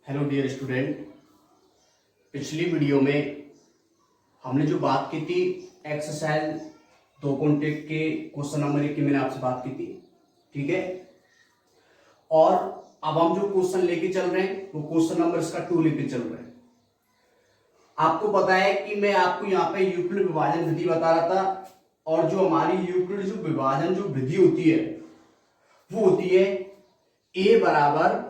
Hello dear student, पिछली video में हमने जो बात की थी एक्सरसाइज 2.1 के क्वेश्चन नंबर 1 की मैंने आपसे बात की थी, ठीक है। और अब हम जो क्वेश्चन लेके चल रहे हैं वो क्वेश्चन नंबर इसका 2 लेके चल रहे हैं। आपको पता है कि मैं आपको यहाँ पे यूक्लिड विभाजन विधि बता रहा था, और जो हमारी यूक्लिड जो विभाजन जो विधि होती है वो होती है a बराबर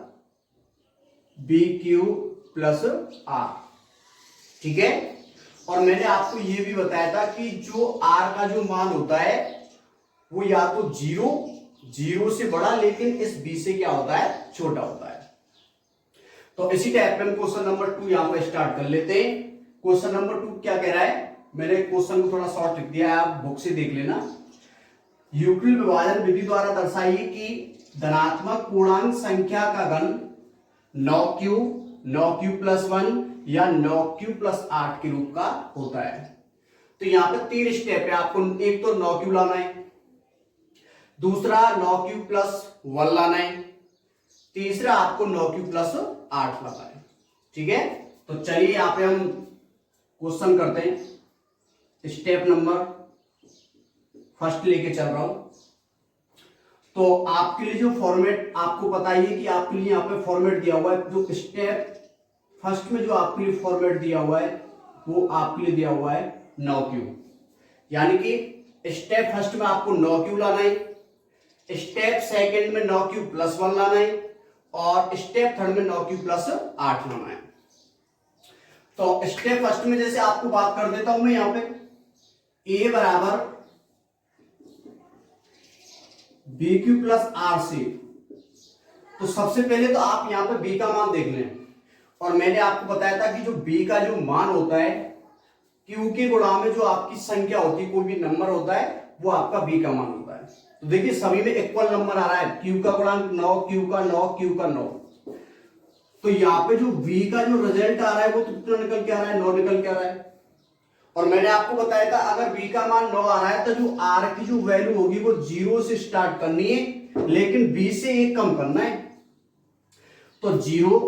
बी क्यू प्लस आर, ठीक है। और मैंने आपको यह भी बताया था कि जो आर का जो मान होता है वो या तो जीरो से बड़ा, लेकिन इस बी से क्या होता है, छोटा होता है। तो इसी टाइप में हम क्वेश्चन नंबर 2 यहां पर स्टार्ट कर लेते हैं। क्वेश्चन नंबर 2 क्या कह रहा है, मैंने क्वेश्चन को थोड़ा शॉर्ट लिख दिया है, आप बुक से देख लेना। यूक्लिड विभाजन विधि द्वारा दर्शाइए कि धनात्मक पूर्णांक संख्या का घन 9q प्लस 1 या 9q प्लस 8 के रूप का होता है। तो यहां पे 3 स्टेप है, आपको एक तो 9q लाना है, दूसरा 9q प्लस 1 लाना है, तीसरा आपको 9q प्लस 8 लाना है, ठीक है। तो चलिए यहां पे हम क्वेश्चन करते हैं। स्टेप नंबर फर्स्ट लेके चल रहा हूं। तो आपके लिए जो फॉर्मेट आपको पता ही है कि आपके लिए यहाँ पे फॉर्मेट दिया हुआ है, जो स्टेप फर्स्ट में जो आपके लिए फॉर्मेट दिया हुआ है वो आपके लिए दिया हुआ है 9q, यानी कि स्टेप फर्स्ट में आपको 9q लाना है, स्टेप सेकंड में 9q प्लस 1 लाना है, और स्टेप थर्ड में 9q प्लस 8 लाना है। तो स्टेप फर्स्ट में जैसे आपको बात कर देता हूं मैं यहां पे a बराबर बी क्यू प्लस आर से। तो सबसे पहले तो आप यहां पे b का मान देख लें, और मैंने आपको बताया था कि जो b का जो मान होता है q के गुणा में जो आपकी संख्या होती है, कोई भी नंबर होता है वो आपका b का मान होता है। तो देखिए सभी में इक्वल नंबर आ रहा है, q का गुणांक 9, q का 9, q का 9। तो यहाँ पे जो v का जो रिजल्ट आ रहा है वो कितना निकल के आ रहा है, 9 निकल के आ रहा है। और मैंने आपको बताया था अगर b का मान 9 आ रहा है तो जो r की जो वैल्यू होगी वो 0 से स्टार्ट करनी है, लेकिन b से 1 कम करना है। तो 0,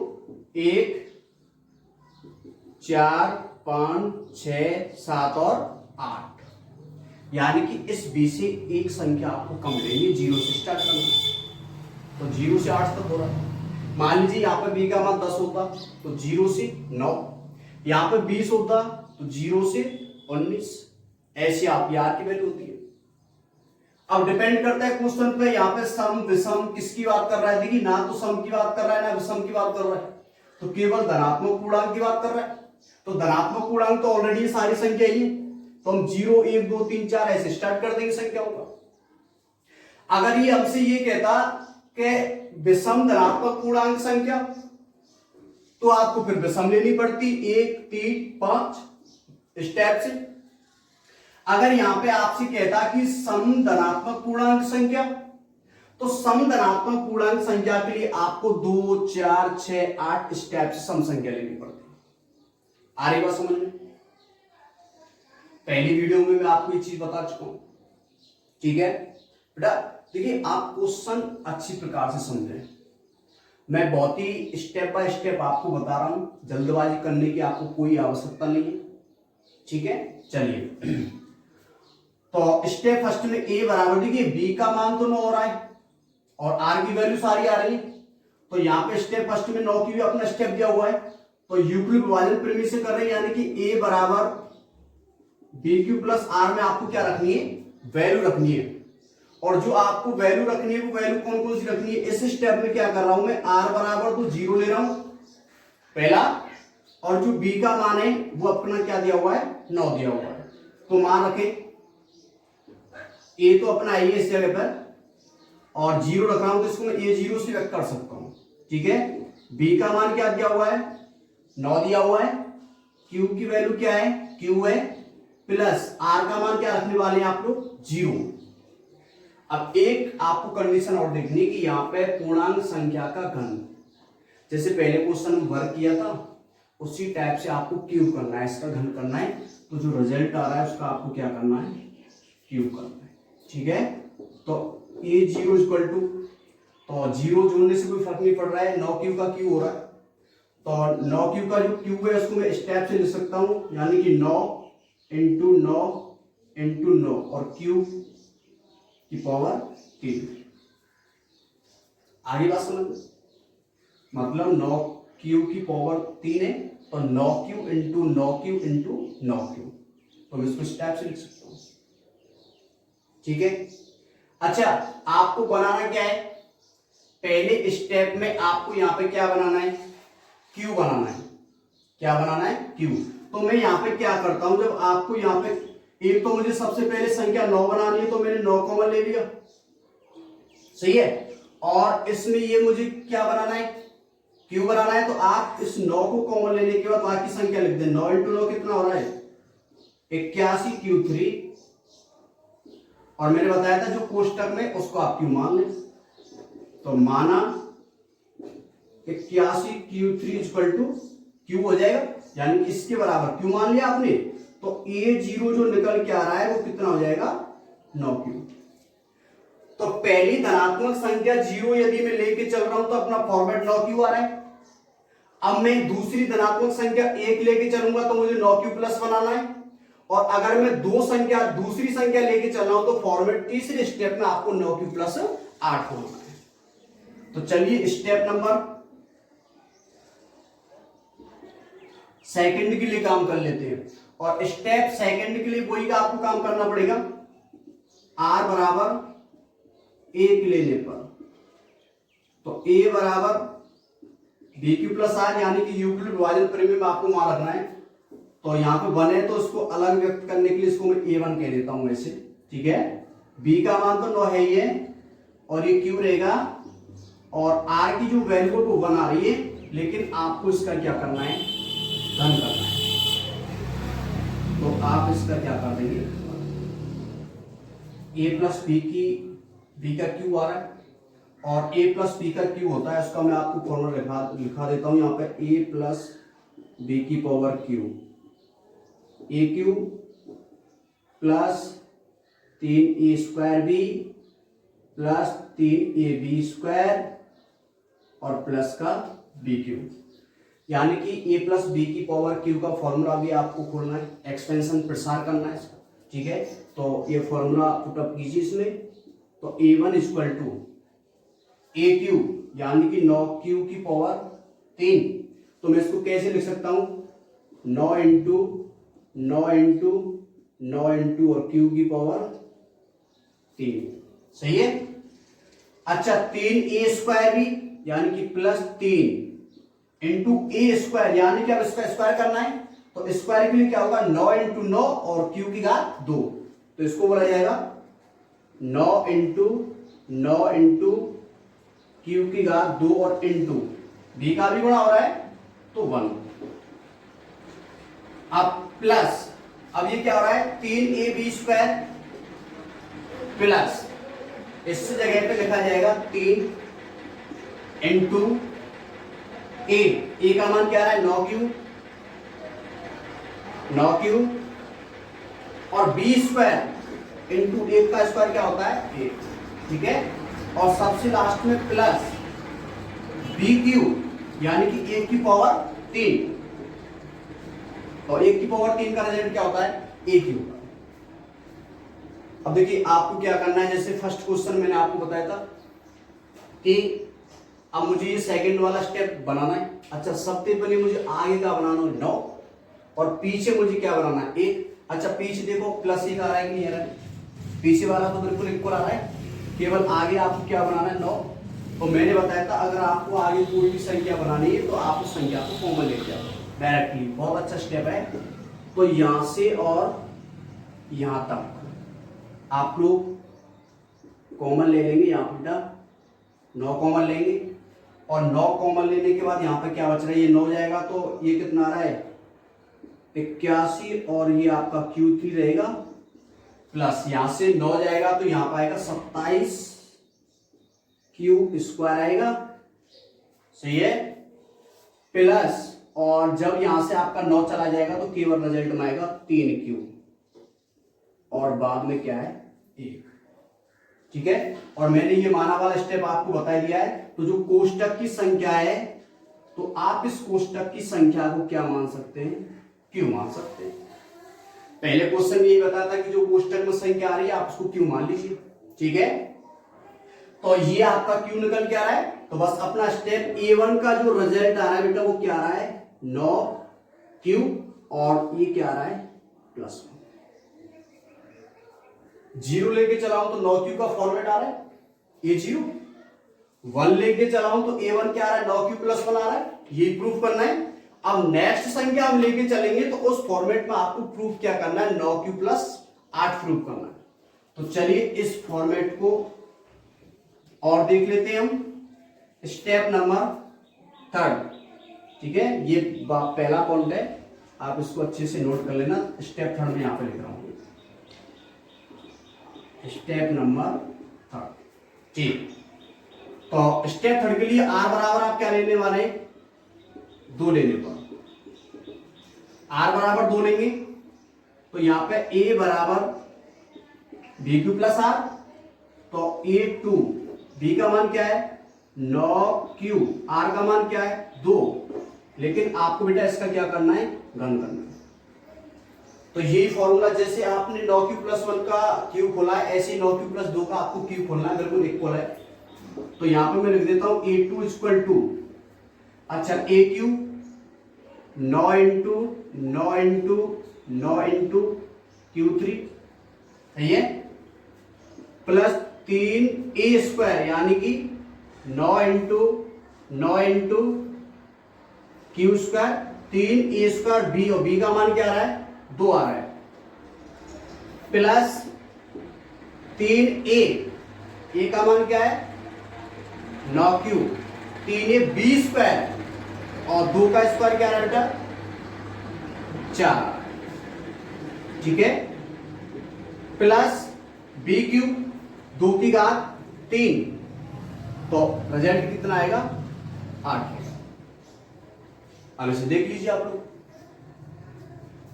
1, 4, 5, 6, 7 और 8, यानी कि इस b से एक संख्या आपको कम लेनी, 0 से स्टार्ट करना। तो 0 से 8 तक हो रहा है। मान लीजिए यहाँ पे b का मान 10 होता तो 0 से 9, यहाँ पे 20 होता तो 0 से 19, ऐसी आपकी आर की वैल्यू होती है। अब डिपेंड करता है क्वेश्चन पे, यहाँ पे सम विषम किसकी बात कर रहा है, देखिए ना तो सम की बात कर रहा है ना विषम की बात कर रहा है, तो केवल धनात्मक पूर्णांक की बात कर रहा है। तो धनात्मक पूर्णांक तो ऑलरेडी सारी संख्या ही है, तो हम 0, 1, 2, 3, 4 ऐसे स्टार्ट कर देंगे संख्या होगा। अगर ये हमसे ये कहता कि विषम धनात्मक पूर्णांक संख्या, तो आपको फिर विषम लेनी पड़ती 1, 3, 5 स्टेप से। अगर यहां पे आपसे कहता कि सम धनात्मक पूर्णांक संख्या, तो सम धनात्मक पूर्णांक संख्या के लिए आपको 2, 4, 6, 8 स्टेप से सम संख्या लेनी पड़ती है। आ रही बात समझ में? पहली वीडियो में मैं आपको ये चीज बता चुका हूं, ठीक है बेटा। देखिए आप क्वेश्चन अच्छी प्रकार से समझें, मैं बहुत ही स्टेप बाय स्टेप आपको बता रहा हूं, जल्दबाजी करने की आपको कोई आवश्यकता नहीं है, ठीक है। चलिए तो स्टेप फर्स्ट में a बराबर, देखिए b का मान तो 9 हो रहा है और r की वैल्यू सारी आ रही है। तो यहाँ पे स्टेप फर्स्ट में 9 की भी अपना स्टेप दिया हुआ है, तो यूक्लिड विभाजन प्रेमी से कर रहे हैं, यानी कि a बराबर बी क्यू प्लस आर में आपको क्या रखनी है, वैल्यू रखनी है। और जो आपको वैल्यू रखनी है वो वैल्यू कौन कौन सी रखनी है, इस स्टेप में क्या कर रहा हूं मैं, r बराबर तो 0 ले रहा हूं पहला, और जो b का मान है वो अपना क्या दिया हुआ है, 9 दिया हुआ है। तो मान रखे a तो अपना आई है इस जगह पर, और 0 रख रहा हूं तो इसको मैं a0 से व्यक्त कर सकता हूं, ठीक है। b का मान क्या दिया हुआ है, 9 दिया हुआ है, q की वैल्यू क्या है, q है, प्लस r का मान क्या रखने वाले हैं आप लोग, 0। अब एक आपको कंडीशन और देखनी कि यहाँ पे पूर्णांक संख्या का घन, जैसे पहले क्वेश्चन में वर्क किया था उसी टाइप से आपको क्यूब करना है, इसका घन करना है। तो जो रिजल्ट आ रहा है उसका आपको क्या करना है, क्यूब करना है, ठीक है। तो a0 इक्वल टू, तो 0 जोड़ने से कोई फर्क नहीं पड़ रहा है, 9q का क्यूब हो रहा है, तो 9 क्यू का जो क्यूब है उसको मैं स्टेप से लिख सकता हूं, यानी कि 9 इंटू 9 इंटू 9 और क्यूब की पावर 3। आगे बात समझ, मतलब 9 क्यू की पावर 3 है, तो 9 Q into 9 Q into 9 Q, तो मैं इसको स्टेप से लिख सकता हूं। ठीक है। अच्छा, आपको बनाना क्या है, पहले स्टेप में आपको यहां पे क्या बनाना है, क्यू बनाना है। क्या बनाना है, क्यू। तो मैं यहां पे क्या करता हूं, जब आपको यहां पे एक तो मुझे सबसे पहले संख्या 9 बनानी है, तो मैंने 9 कॉमन ले लिया, सही है। और इसमें ये मुझे क्या बनाना है, क्यू बनाना है, तो आप इस 9 को कॉमन लेने के बाद बाकी संख्या लिख दें। 9 इंटू 9 कितना हो रहा है, 81 Q3, और मैंने बताया था जो कोष्टक में उसको आप क्यू मान लें, तो माना 81 Q3 इक्वल टू क्यू हो जाएगा, यानी इसके बराबर क्यू मान लिया आपने, तो A0 जो निकल के आ रहा है वो कितना हो जाएगा, 9Q। तो पहली धनात्मक संख्या 0 यदि मैं लेके चल रहा हूं तो अपना फॉर्मेट 9Q आ रहा है। अब मैं दूसरी धनात्मक संख्या 1 लेके चलूंगा तो मुझे 9Q प्लस बनाना है, और अगर मैं दूसरी संख्या लेके चल रहा हूं तो फॉर्मेट तीसरे स्टेप में आपको 9Q प्लस 8 होना है। तो चलिए स्टेप नंबर सेकंड के लिए काम कर लेते हैं, और स्टेप सेकंड के लिए वही का आपको काम करना पड़ेगा, R बराबर 1 लेने पर, तो A बराबर BQ प्लस R, यानी कि यूक्लिड विभाजन परिमेय में आपको वहां रखना है। तो यहां पे 1 है तो इसको अलग व्यक्त करने के लिए इसको मैं A1 कह देता हूं ऐसे, ठीक है। B का मान तो 9 है ही है, और ये Q रहेगा, और R की जो वैल्यू है वो 1 आ रही है, लेकिन आपको इसका क्या करना है, धन करना है। तो आप इसका क्या कर देंगे, A प्लस B का Q आ रहा है, और A प्लस B का Q होता है, उसका मैं आपको फॉर्मूला लिखा देता हूं यहाँ पे, A प्लस B की power Q, AQ plus 3A square B plus 3AB square और प्लस का BQ, यानी कि A प्लस B की पावर Q का फॉर्मूला भी आपको खोलना है, एक्सपेंशन प्रसार करना है इसका, ठीक है। तो ये फॉर्मूला पुटअप कीजिए इसमें, तो A1 इक्वल टू AQ यानी कि 9Q की पावर 3, तो मैं इसको कैसे लिख सकता हूं, 9 इंटू 9 इंटू 9 इंटू और Q की पावर 3, सही है। अच्छा, 3A स्क्वायर भी यानी कि प्लस 3 इंटू A स्क्वायर, यानी कि अब इसका स्क्वायर करना है, तो स्क्वायर के लिए क्या होगा, 9 इंटू 9 और Q की घात 2, तो इसको बोला जाएगा 9 इंटू 9 इंटू Q की घात 2 और इंटू B का भी गुणा हो रहा है तो 1। अब प्लस, अब ये क्या हो रहा है, 3AB स्क्वायर प्लस, इस जगह पे लिखा जाएगा 3 इंटू A का मान क्या है, 9Q, और B स्क्वायर इंटू 1 का स्क्वायर क्या होता है 1, ठीक है। और सबसे लास्ट में प्लस BQ यानी कि 1 की पावर 3, और 1 की पावर 3 का रिजल्ट क्या होता है, AQ। अब देखिए आपको क्या करना है, जैसे फर्स्ट क्वेश्चन मैंने आपको बताया था कि अब मुझे ये सेकंड वाला स्टेप बनाना है। अच्छा, सबसे पहले मुझे आगे का बनाना है 9, और पीछे मुझे क्या बनाना है 1। अच्छा, पीछे देखो प्लस 1 आ रहा है कि नहीं आ रहा है, पीछे वाला तो बिल्कुल इक्वल आ रहा है, केवल आगे आपको क्या बनाना है 9। तो मैंने बताया था अगर आपको आगे कोई भी संख्या बनानी है तो आप उस संख्या को कॉमन लेके आओ डायरेक्टली, बहुत अच्छा स्टेप है। तो यहां से और यहां तक आप लोग कॉमन ले लेंगे, यहां पर 9 कॉमन लेंगे, और 9 कॉमन लेने के बाद यहाँ पे क्या बच रहा है, ये 9 जाएगा तो ये कितना आ रहा है 81, और ये आपका Q3 रहेगा, प्लस यहां से 9 जाएगा तो यहां पर आएगा 27 Q स्क्वायर आएगा, सही है, प्लस, और जब यहां से आपका 9 चला जाएगा तो केवल रिजल्ट में आएगा 3Q, और बाद में क्या है 1, ठीक है। और मैंने ये माना वाला स्टेप आपको बता दिया है। तो जो कोष्टक की संख्या है तो आप इस कोष्टक की संख्या को क्या मान सकते हैं, क्यू मान सकते हैं। पहले क्वेश्चन में यही बताता कि जो कोष्टक में संख्या आ रही है आप उसको क्यू मान लीजिए, ठीक है। तो ये आपका क्यू निकल के आ रहा है। तो बस अपना स्टेप A1 का जो रिजल्ट आ रहा है बेटा वो क्या आ रहा है 9 क्यू, और ये क्या आ रहा है +1। 0 लेके चलाऊं तो 9 क्यू का फॉर्मेट आ रहा है A0। 1 लेके चलाऊं तो A1 क्या आ रहा है 9 क्यू +1 आ रहा है, ये प्रूफ करना है। अब नेक्स्ट संख्या हम लेके चलेंगे तो उस फॉर्मेट में आपको प्रूफ क्या करना है 9 क्यू +8 प्रूफ करना है। तो चलिए इस फॉर्मेट को और देख लेते हैं हम। स्टेप नंबर 3, ठीक है, ये पहला पॉइंट है, आप इसको अच्छे से नोट कर लेना। स्टेप 3 में यहां पे लिख रहा हूं, स्टेप नंबर 3, ठीक। तो स्टेप 3 के लिए R बराबर आप क्या लेने वाले 2 लेने पर, R बराबर 2 लेंगे तो यहां पे A बराबर BQ + R, तो A2 B का मान क्या है 9Q, R का मान क्या है 2, लेकिन आपको बेटा इसका क्या करना है घन करना है। तो यही फॉर्मूला, जैसे आपने 9Q +1 का क्यूब खोला है ऐसे 9Q + 2 का आपको क्यूब खोलना है, बिल्कुल इक्वल है। तो यहां पे मैं लिख देता हूं A2 = 2, अच्छा AQ 9 × 9 × 9 × Q3 है, प्लस 3A² यानी कि 9 × 9 × Q², 3A² B, और B का मान क्या आ रहा है 2 आ रहा है, प्लस 3A, A का मान क्या है 9Q, 3A B² और 2 का स्क्वायर क्या आ रहा है बेटा 4, ठीक है, प्लस BQ 2 की घात 3, तो रिजल्ट कितना आएगा 8। अब इसे देख लीजिए आप लोग,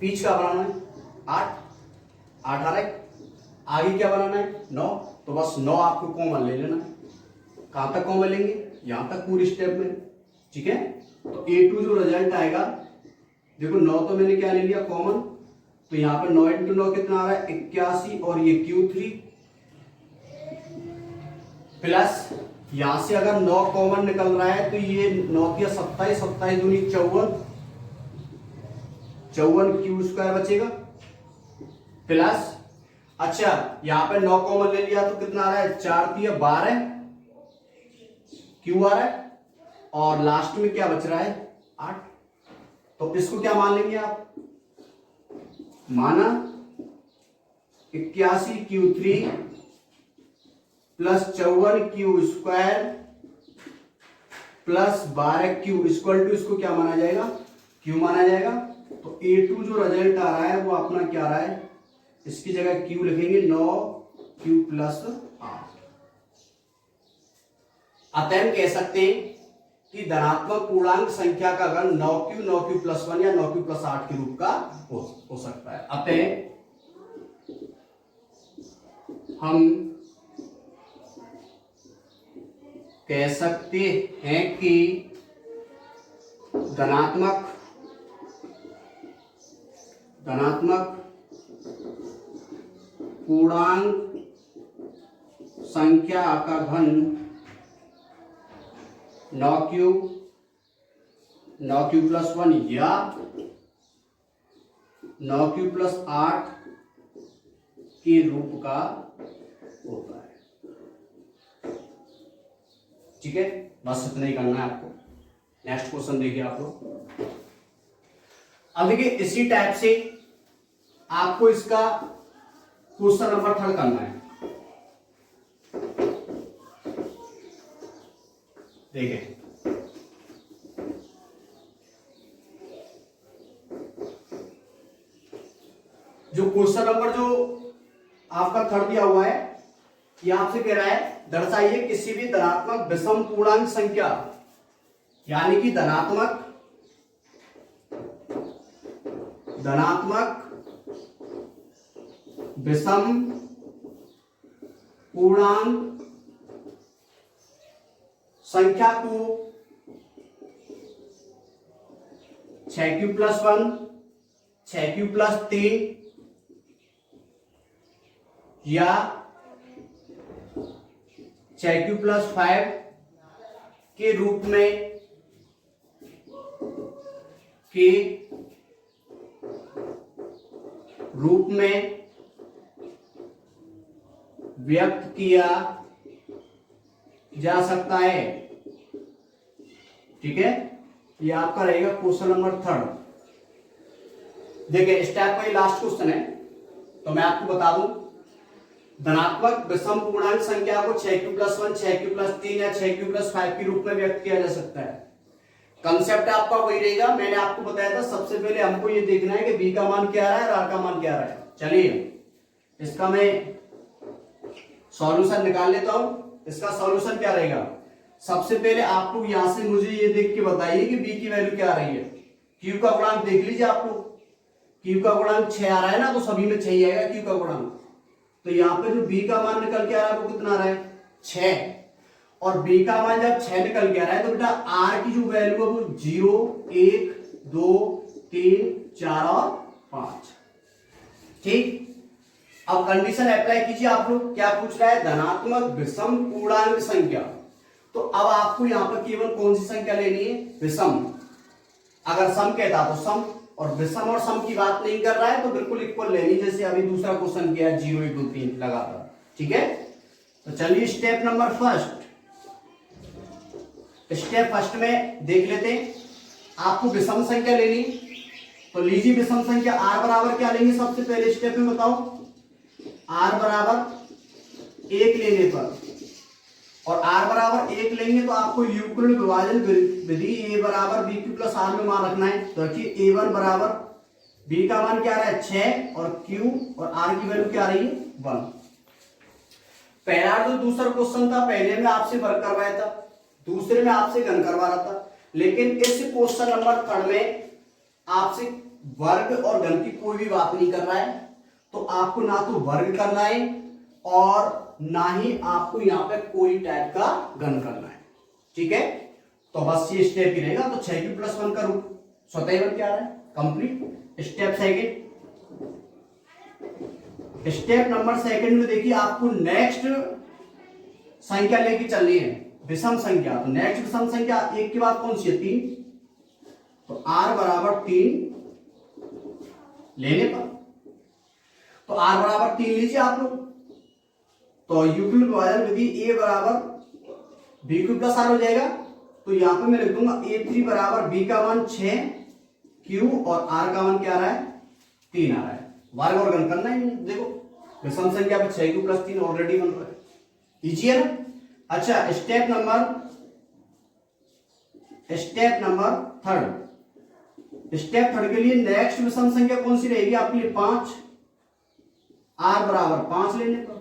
पीछ का बनाना है 8 आ रहा है, आगे क्या बनाना है 9, तो बस 9 आपको कॉमन ले लेना है। कहां तक कॉमन लेंगे, यहां तक पूरी स्टेप में, ठीक है। तो A2 जो रिजल्ट आएगा, देखो 9 तो मैंने क्या ले लिया कॉमन, तो यहां पर 9 × 9 कितना आ रहा है 81, और ये Q3 प्लस यहां से अगर 9 कॉमन निकल रहा है तो ये 9 की 27, 27 दूनी 54, 54 Q² बचेगा, प्लस अच्छा यहां पे 9 कॉमन ले लिया तो कितना आ रहा है 4 × 12 Q आ रहा है, और लास्ट में क्या बच रहा है 8। तो इसको क्या मान लेंगे आप, माना 81 Q3 plus 54 Q² plus 12 Q equal to, इसको क्या माना जाएगा Q माना जाएगा। तो A2 जो रिजल्ट आ रहा है वो अपना क्या आ रहा है, इसकी जगह Q लिखेंगे 9Q + 8। अतः हम कह सकते हैं कि धनात्मक पूर्णांक संख्या का घन 9Q 9Q + 1 या 9Q + 8 के रूप का हो सकता है। अतः हम कह सकते हैं कि धनात्मक पूर्णांक संख्या का घन 9Q + 1 या 9Q + 8 के रूप का होता है, ठीक है। बस इतना ही करना है आपको। नेक्स्ट क्वेश्चन देखिए आप लोग। अब देखिए इसी टाइप से आपको इसका क्वेश्चन नंबर 3 करना है। देखिए जो क्वेश्चन नंबर जो आपका 3 दिया हुआ है, ये आपसे कह रहा है दर्शाइए किसी भी धनात्मक विषम पूर्णांक संख्या, यानी कि धनात्मक विषम पूर्णांक संख्या को 6 क्यूब + 1 6 क्यूब + 3 या 6 क्यूब + 5 के रूप में व्यक्त किया जा सकता है। ठीक है, ये आपका रहेगा क्वेश्चन नंबर 3। देखिए स्टेप का ये लास्ट क्वेश्चन है, तो मैं आपको बता दूं, धनात्मक विषम पूर्णांक संख्या को 6 क्यूब + 1 6 क्यूब + 3 या 6 क्यूब + 5 के रूप में व्यक्त किया जा सकता है। कंसेप्ट आपका वही रहेगा, मैंने आपको बताया था। सबसे पहले हमको ये देखना है कि बी का मान क्या आ रहा है और आर का मान क्या आ रहा है। चलिए इसका मैं सॉल्यूशन निकाल लेता हूं। इसका सॉल्यूशन क्या रहेगा, सबसे पहले आप लोग यहां से मुझे ये देख के बताइए कि बी की वैल्यू क्या आ रही है। क्यू का गुणांक देख लीजिए आप लोग, क्यू का गुणांक 6 आ रहा है ना, तो सभी में 6 ही आएगा क्यू का गुणांक। तो यहाँ पे जो बी का मान निकल के आ रहा है वो कितना आ रहा है, 6। और बी का मान जब 6 निकल के आ रहा है तो बेटा आर की जो वैल्यू है वो 0 1 2 3 4 और 5। ठीक, अब कंडीशन अप्लाई कीजिए आप लोग। क्या पूछ रहा है, धनात्मक विषम पूर्णांक संख्या। तो अब आपको यहां पर केवल कौन सी संख्या लेनी है, विषम। अगर सम कहता तो सम, और विषम और सम की बात नहीं कर रहा है तो बिल्कुल इक्वल लेनी, जैसे अभी दूसरा क्वेश्चन किया 0 1 2 3 लगातार। ठीक है, तो चलिए step number first. Step first में देख लेते हैं, आपको विषम संख्या लेनी, तो लीजिए विषम संख्या। आर बराबर क्या लेंगे सबसे पहले स्टेप में बताओ, आर बराबर 1 लेने पर, और आर बराबर 1 लेंगे तो आपको युगल विभाजन विधि ए बराबर बी क्यू + आर में मान रखना है। तो देखिए A1 बराबर बी का मान क्या आ रहा है 6 और क्यू और आर की वैल्यू क्या आ रही है 1। पहला जो दूसरा क्वेश्चन था पहले में आपसे वर्क करवाया था, दूसरे में आपसे घन करवा रहा था, लेकिन इस क्वेश्चन नंबर 3 में आपसे वर्ग और घन की कोई भी बात नहीं कर रहा है। तो आपको ना तो वर्ग करना है और ना ही आपको यहां पे कोई टाइप का घन करना है। ठीक है, तो बस ये स्टेप ही रहेगा। तो 6 क्यूब + 1 का रूप स्वतः ही बन के आ रहा है, complete. Step second, step number second में देखिए आपको नेक्स्ट संख्या लेके चलनी है, विषम संख्या। तो नेक्स्ट विषम संख्या 1 के बाद कौन सी है, 3। तो r बराबर 3 लेने पर, तो r बराबर 3 लीजिए आप लोग। तो युगल विभाजन विधि a बराबर b क्यूब + r हो जाएगा। तो यहां पे मैं लिख दूंगा A3 बराबर b का मान 6 q और r का मान क्या आ रहा है 3 आ रहा है। वर्ग और घन करना ही नहीं। देखो विषम संख्या पे 6 q + 3 ऑलरेडी बन रहा है, इजी है ना। अच्छा step number third. Step third के लिए नेक्स्ट विषम संख्या कौन सी रहेगी आपके लिए, 5। r बराबर 5 लेने पर,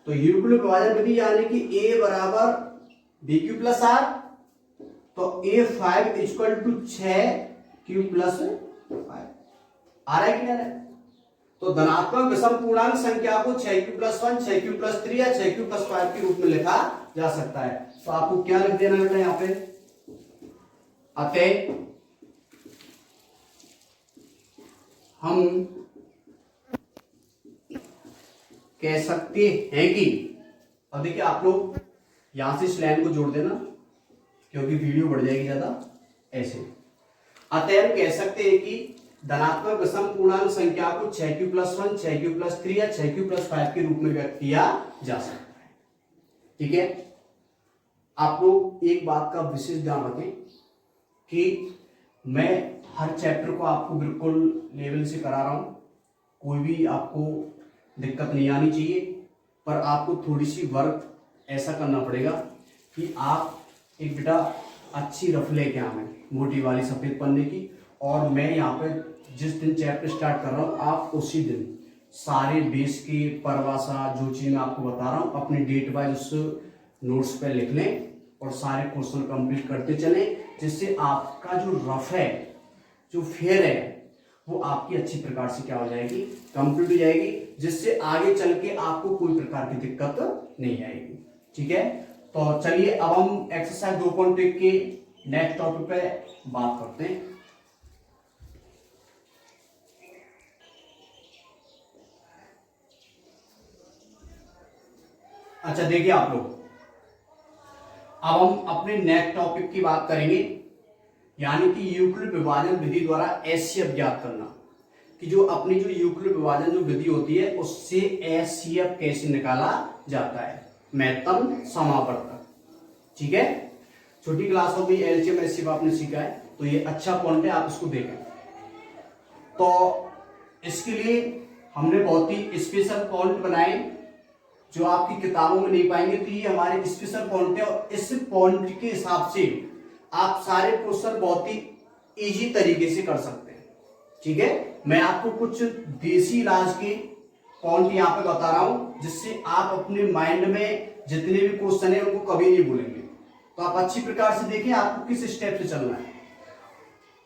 तो युगल विभाजन विधि यानी कि a बराबर b क्यू + r, तो A5 = 6 q + 5 आ रहा है कि नहीं आ रहा है। तो धनात्मक विषम पूर्णांक संख्या को 6 क्यूब + 1 6 क्यूब + 3 या 6 क्यूब + 5 के रूप में लिखा जा सकता है। तो आपको क्या लिख देना बेटा यहां पे, अतः हम कह सकते हैं कि, अब देखिए आप लोग यहां से इस लाइन को जोड़ देना क्योंकि वीडियो बढ़ जाएगी ज्यादा ऐसे। अतः हम कह सकते हैं कि धनात्मक विषम पूर्णांक संख्या को 6 क्यूब + 1 6 क्यूब + 3 या 6 क्यूब + 5 के रूप में व्यक्त किया जा सकता है। ठीक है, आप लोग एक बात का विशेष ध्यान रखें कि मैं हर चैप्टर को आपको बिल्कुल लेवल से करा रहा हूं, कोई भी आपको दिक्कत नहीं आनी चाहिए, पर आपको थोड़ी सी वर्क ऐसा करना पड़ेगा कि आप एक बेटा अच्छी रफ लेके आए मोटी वाली सफेद पन्ने की, और मैं यहाँ पे जिस दिन चैप्टर स्टार्ट कर रहा हूँ आप उसी दिन सारे बेस की परिभाषा जो चीज मैं आपको बता रहा हूँ अपनी डेट वाइज उस नोट्स पे लिख लें और सारे क्वेश्चन कंप्लीट करते चलें, जिससे आपका जो रफ है जो फेयर है वो आपकी अच्छी प्रकार से क्या हो जाएगी, कंप्लीट हो जाएगी, जिससे आगे चल के आपको कोई प्रकार की दिक्कत नहीं आएगी। ठीक है, तो चलिए अब हम एक्सरसाइज 2.1 के नेक्स्ट टॉपिक पे बात करते हैं। अच्छा देखिए आप लोग, अब हम अपने नेक्स्ट टॉपिक की बात करेंगे, यानी कि यूक्लिड विभाजन विधि द्वारा एचसीएफ ज्ञात करना, कि जो अपनी जो यूक्लिड विभाजन जो विधि होती है उससे एचसीएफ कैसे निकाला जाता है, महत्तम समावर्तक। ठीक है, छोटी क्लासों में एलसीएम एचसीएफ आपने सीखा है, तो ये अच्छा पॉइंट है, आप इसको देखें। तो इसके लिए हमने बहुत ही स्पेशल पॉइंट बनाए जो आपकी किताबों में नहीं पाएंगे, तो ये हमारे स्पेशल पॉइंट है, और इस पॉइंट के हिसाब से आप सारे क्वेश्चन बहुत ही इजी तरीके से कर सकते हैं। ठीक है, मैं आपको कुछ देसी इलाज के पॉइंट यहाँ पे बता रहा हूं, जिससे आप अपने माइंड में जितने भी क्वेश्चन है उनको कभी नहीं भूलेंगे। तो आप अच्छी प्रकार से देखें आपको किस स्टेप से चलना है।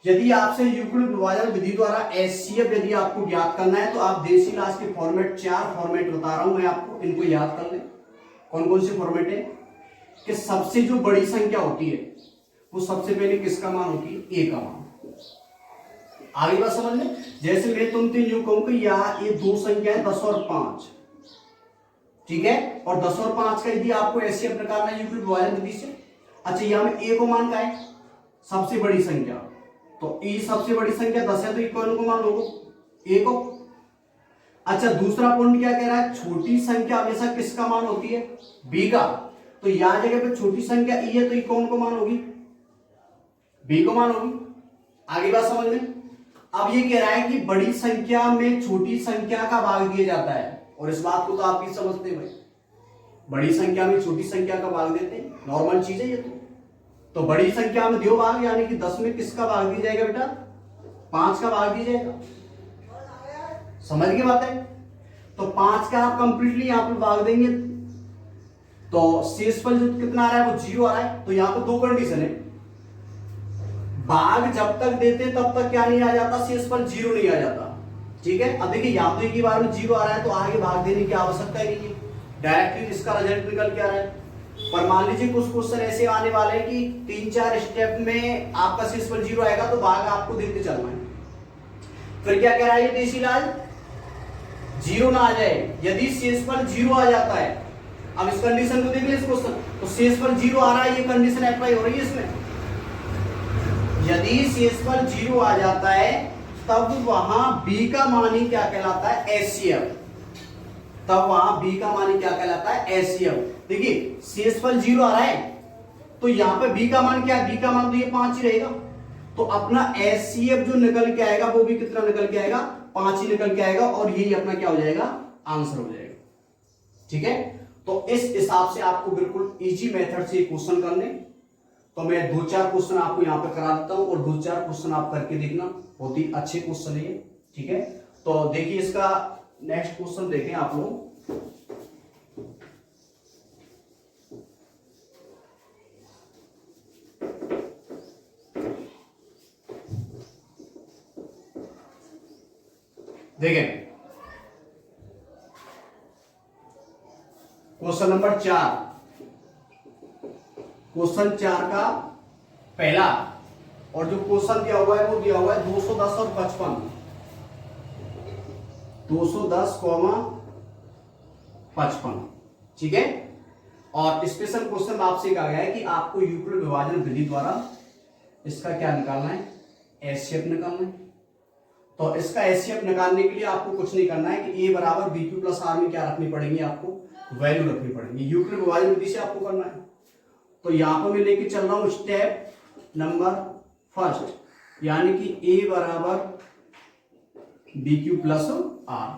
यदि आपसे यूक्लिड विभाजन विधि द्वारा एचसीएफ यदि आपको ज्ञात करना है, तो आप देसी इलाज के फॉर्मेट, 4 फॉर्मेट बता रहा हूं मैं आपको, इनको याद कर लें। कौन कौन से फॉर्मेट है कि सबसे जो बड़ी संख्या होती है वो सबसे पहले किसका मान होती है, ए का मान। आगे बात समझ में, जैसे मैं तुमसे यूं कहूं कि ये दो संख्या है 10 और 5, ठीक है, और 10 और 5 का यदि आपको एचसीएफ निकालना है यूक्लिड विभाजन विधि से, अच्छा यहां में ए को मान का है सबसे बड़ी संख्या, तो ए सबसे बड़ी संख्या 10 है, तो ये कौन को मान होगा, ए को। अच्छा दूसरा पॉइंट क्या कह रहा है, छोटी संख्या हमेशा किसका मान होती है, बी का, तो यहां जगह पे छोटी संख्या ई है, तो ये कौन को मान होगी, बी को मान होगी। आगे बात समझ में। अब ये कह रहा है कि बड़ी संख्या में छोटी संख्या का भाग दिया जाता है, और इस बात को तो आप भी समझते हैं भाई, बड़ी संख्या में छोटी संख्या का भाग देते हैं, नॉर्मल चीज है ये तो बड़ी संख्या में दो भाग, यानी कि 10 में किसका भाग दिया जाएगा बेटा, 5 का भाग दिया जाएगा। समझ गए बात है, तो 5 का आप कंप्लीटली यहां पर भाग देंगे, तो शेषफल जो कितना आ रहा है वो 0 आ रहा है। तो यहां पर दो कंडीशन है, भाग जब तक देते तब तक क्या नहीं आ जाता, शेषफल 0 नहीं आ जाता। ठीक है, अब देखिए यहां तो एक ही बार में 0 आ रहा है, तो आगे भाग देने की आवश्यकता ही नहीं है, डायरेक्टली इसका रिजल्ट निकल के आ रहा है। पर मान लीजिए कुछ क्वेश्चन ऐसे आने वाले हैं कि 3-4 स्टेप में आपका शेषफल 0 आएगा, तो भाग आपको देते चलना है। फिर क्या कह रहा है ये देसी इलाज, 0 ना आ जाए, यदि शेषफल 0 आ जाता है, अब इस कंडीशन को देख ले, इस क्वेश्चन तो शेषफल 0 आ रहा है, ये कंडीशन अप्लाई हो रही है इसमें, यदि शेषफल 0 आ जाता है तब वहां बी का मान ही क्या कहलाता है, एचसीएफ, तब वहां बी का मान क्या कहलाता है, एचसीएफ। देखिए शेषफल 0 आ रहा है, तो यहां पे बी का मान क्या है, बी का मान तो ये 5 ही रहेगा, तो अपना एचसीएफ जो निकल के आएगा वो भी कितना निकल के आएगा, 5 ही निकल के आएगा, और यही अपना क्या हो जाएगा, आंसर हो जाएगा। ठीक है, तो इस हिसाब से आपको बिल्कुल इजी मेथड से क्वेश्चन करने, तो मैं 2-4 क्वेश्चन आपको यहां पे करा देता हूं, और 2-4 क्वेश्चन आप करके देखना, बहुत ही अच्छे क्वेश्चन है ये। ठीक है, तो देखिए इसका नेक्स्ट क्वेश्चन देखें आप लोग, देखें क्वेश्चन नंबर 4, क्वेश्चन 4 का पहला, और जो क्वेश्चन दिया हुआ है वो दिया हुआ है 210 और 55, 210, 55। ठीक है, और स्पेशल क्वेश्चन आपसे कहा गया है कि आपको यूक्लिड विभाजन विधि द्वारा इसका क्या निकालना है, एचसीएफ निकालना है। तो इसका एचसीएफ निकालने के लिए आपको कुछ नहीं करना है कि ए बराबर बी क्यू प्लस आर में क्या रखनी पड़ेगी, आपको वैल्यू रखनी पड़ेगी, यूक्लिड विभाजन विधि से आपको करना है। तो यहां पर मैं लेके चल रहा हूं स्टेप नंबर फर्स्ट, यानी कि ए बराबर बी क्यू प्लस आर।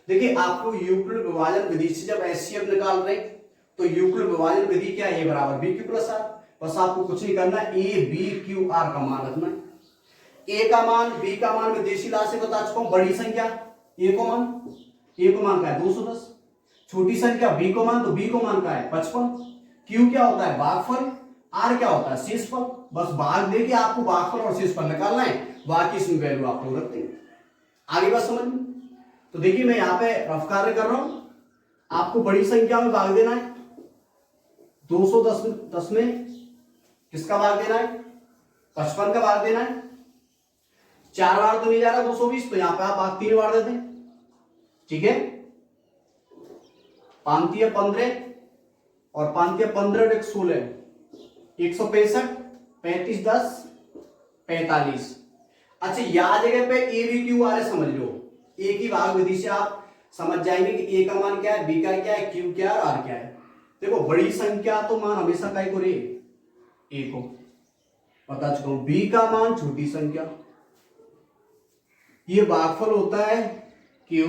देखिए आपको यूक्लिड विभाजन विधि से जब एचसीएफ निकाल रहे तो यूक्लिड विभाजन विधि क्या है, ए बराबर बी क्यू प्लस आर, बस आपको कुछ नहीं करना, ए बी क्यू आर का मान रखना है। ए का मान, बी का मान मैं देसी इलाज से बता चुका हूं, बड़ी संख्या ए को मान का है 210, छोटी संख्या बी को मान, तो बी को मान का है 55, क्यू क्या होता है, भागफल, आर क्या होता है, शेषफल। बस भाग दे के आपको भागफल और शेषफल निकालना है, बाकी इसमें वैल्यू आप लोग रखते हैं। आगे बात समझ में। तो देखिए मैं यहां पे रफ कार्य कर रहा हूं, आपको बड़ी संख्या में भाग देना है, 210 में किसका भाग देना है, 55 का भाग देना है। 4 बार तो नहीं जा रहा 220, तो यहां पे आप भाग 3 बार देते हैं। ठीक है, 5 15, और 5 के 15 एक 16, 165, 35 10 45। अच्छा यहाँ जगह पे ए बी क्यू आर है, समझ लो एक ही भाग विधि से आप समझ जाएंगे कि ए का मान क्या है, बी का क्या है, क्यू क्या है, आर क्या है। देखो बड़ी संख्या तो मान हमेशा काय को रे ए को बता चुका हूं, बी का मान छोटी संख्या, ये भागफल होता है क्यू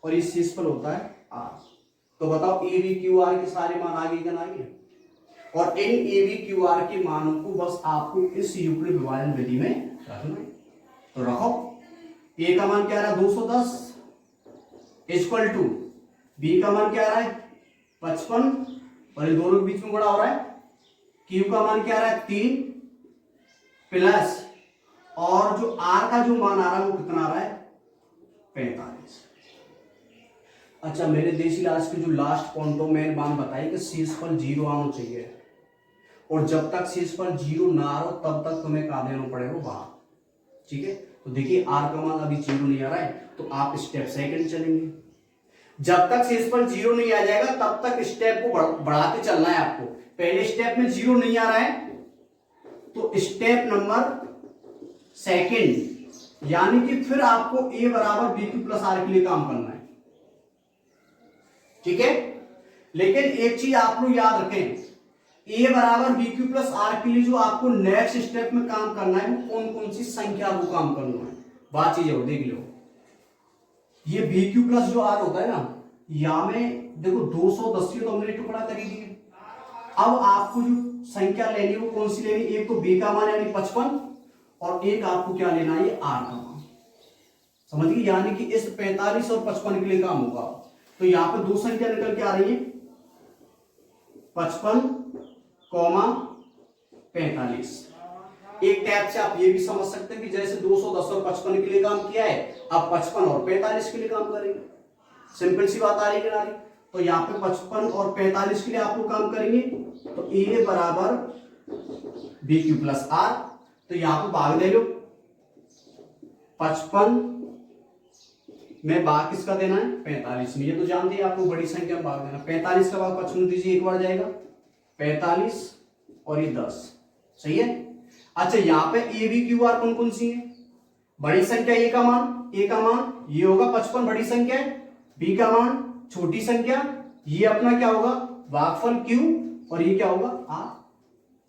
और ये शेषफल होता है आर। तो बताओ ए बी क्यू आर के सारे मान आगे क्या आएंगे, और इन ए बी क्यू आर के मानों को बस आपको इस युक्ल विभाजन विधि में रखना है। तो रखो ए का मान क्या रहा है 210 इक्वल टू बी का मान क्या रहा है 55 और इन दोनों के बीच में गुणा हो रहा है, क्यू का मान क्या रहा है 3 प्लस और जो आर का जो मान आ रहा है वो कितना आ रहा है 45। अच्छा मेरे देश इलाज के जो लास्ट पॉइंटों में मान बताई कि शेषफल 0 आना चाहिए, और जब तक शेषफल 0 ना हो तब तक तुम्हें कहा देना पड़ेगा वहां। ठीक है, तो देखिए आर का मान अभी 0 नहीं आ रहा है तो आप स्टेप सेकंड चलेंगे। जब तक शेषफल 0 नहीं आ जाएगा तब तक स्टेप को बढ़ाते चलना है आपको। पहले स्टेप में 0 नहीं आ रहा है तो स्टेप नंबर सेकंड यानी कि फिर आपको ए बराबर बी क्यू प्लस आर के लिए काम करना है। ठीक है, लेकिन एक चीज आप लोग याद रखें, ए बराबर बी क्यू प्लस आर के लिए जो आपको नेक्स्ट स्टेप में काम करना है वो कौन कौन सी संख्या को काम करना है, बात चीज है देख लो। ये बी क्यू प्लस जो आर होता है ना, यहां में देखो 210 तो हमने टुकड़ा कर ही दिया। अब आपको जो संख्या लेनी है वो कौन सी लेनी, एक तो बी का मान यानी 55 और एक आपको क्या लेना है ये आर का मान। समझ गए, यानी कि इस 45 और 55 के लिए काम होगा। तो यहां पे दो संख्या निकल के आ रही है 55, 45। एक टैप से आप ये भी समझ सकते हैं कि जैसे 210 और 55 के लिए काम किया है, अब 55 और 45 के लिए काम करेंगे। सिंपल सी बात आ रही है ना। तो यहाँ पे 55 और 45 के लिए आप लोग काम करेंगे, तो ए बराबर बी क्यू प्लस आर। तो यहां पे भाग दे लो, 55 में भाग किसका देना है 45 में, ये तो जानते हैं आपको बड़ी संख्या में भाग देना। 45 का भाग 55 दीजिए, एक बार जाएगा 45 और ये 10। सही है। अच्छा यहाँ पे ए बी क्यू आर कौन कौन सी है, बड़ी संख्या ए का मान ये होगा 55 बड़ी संख्या है, बी का मान छोटी संख्या, ये अपना क्या होगा भागफल क्यू और ये क्या होगा आर।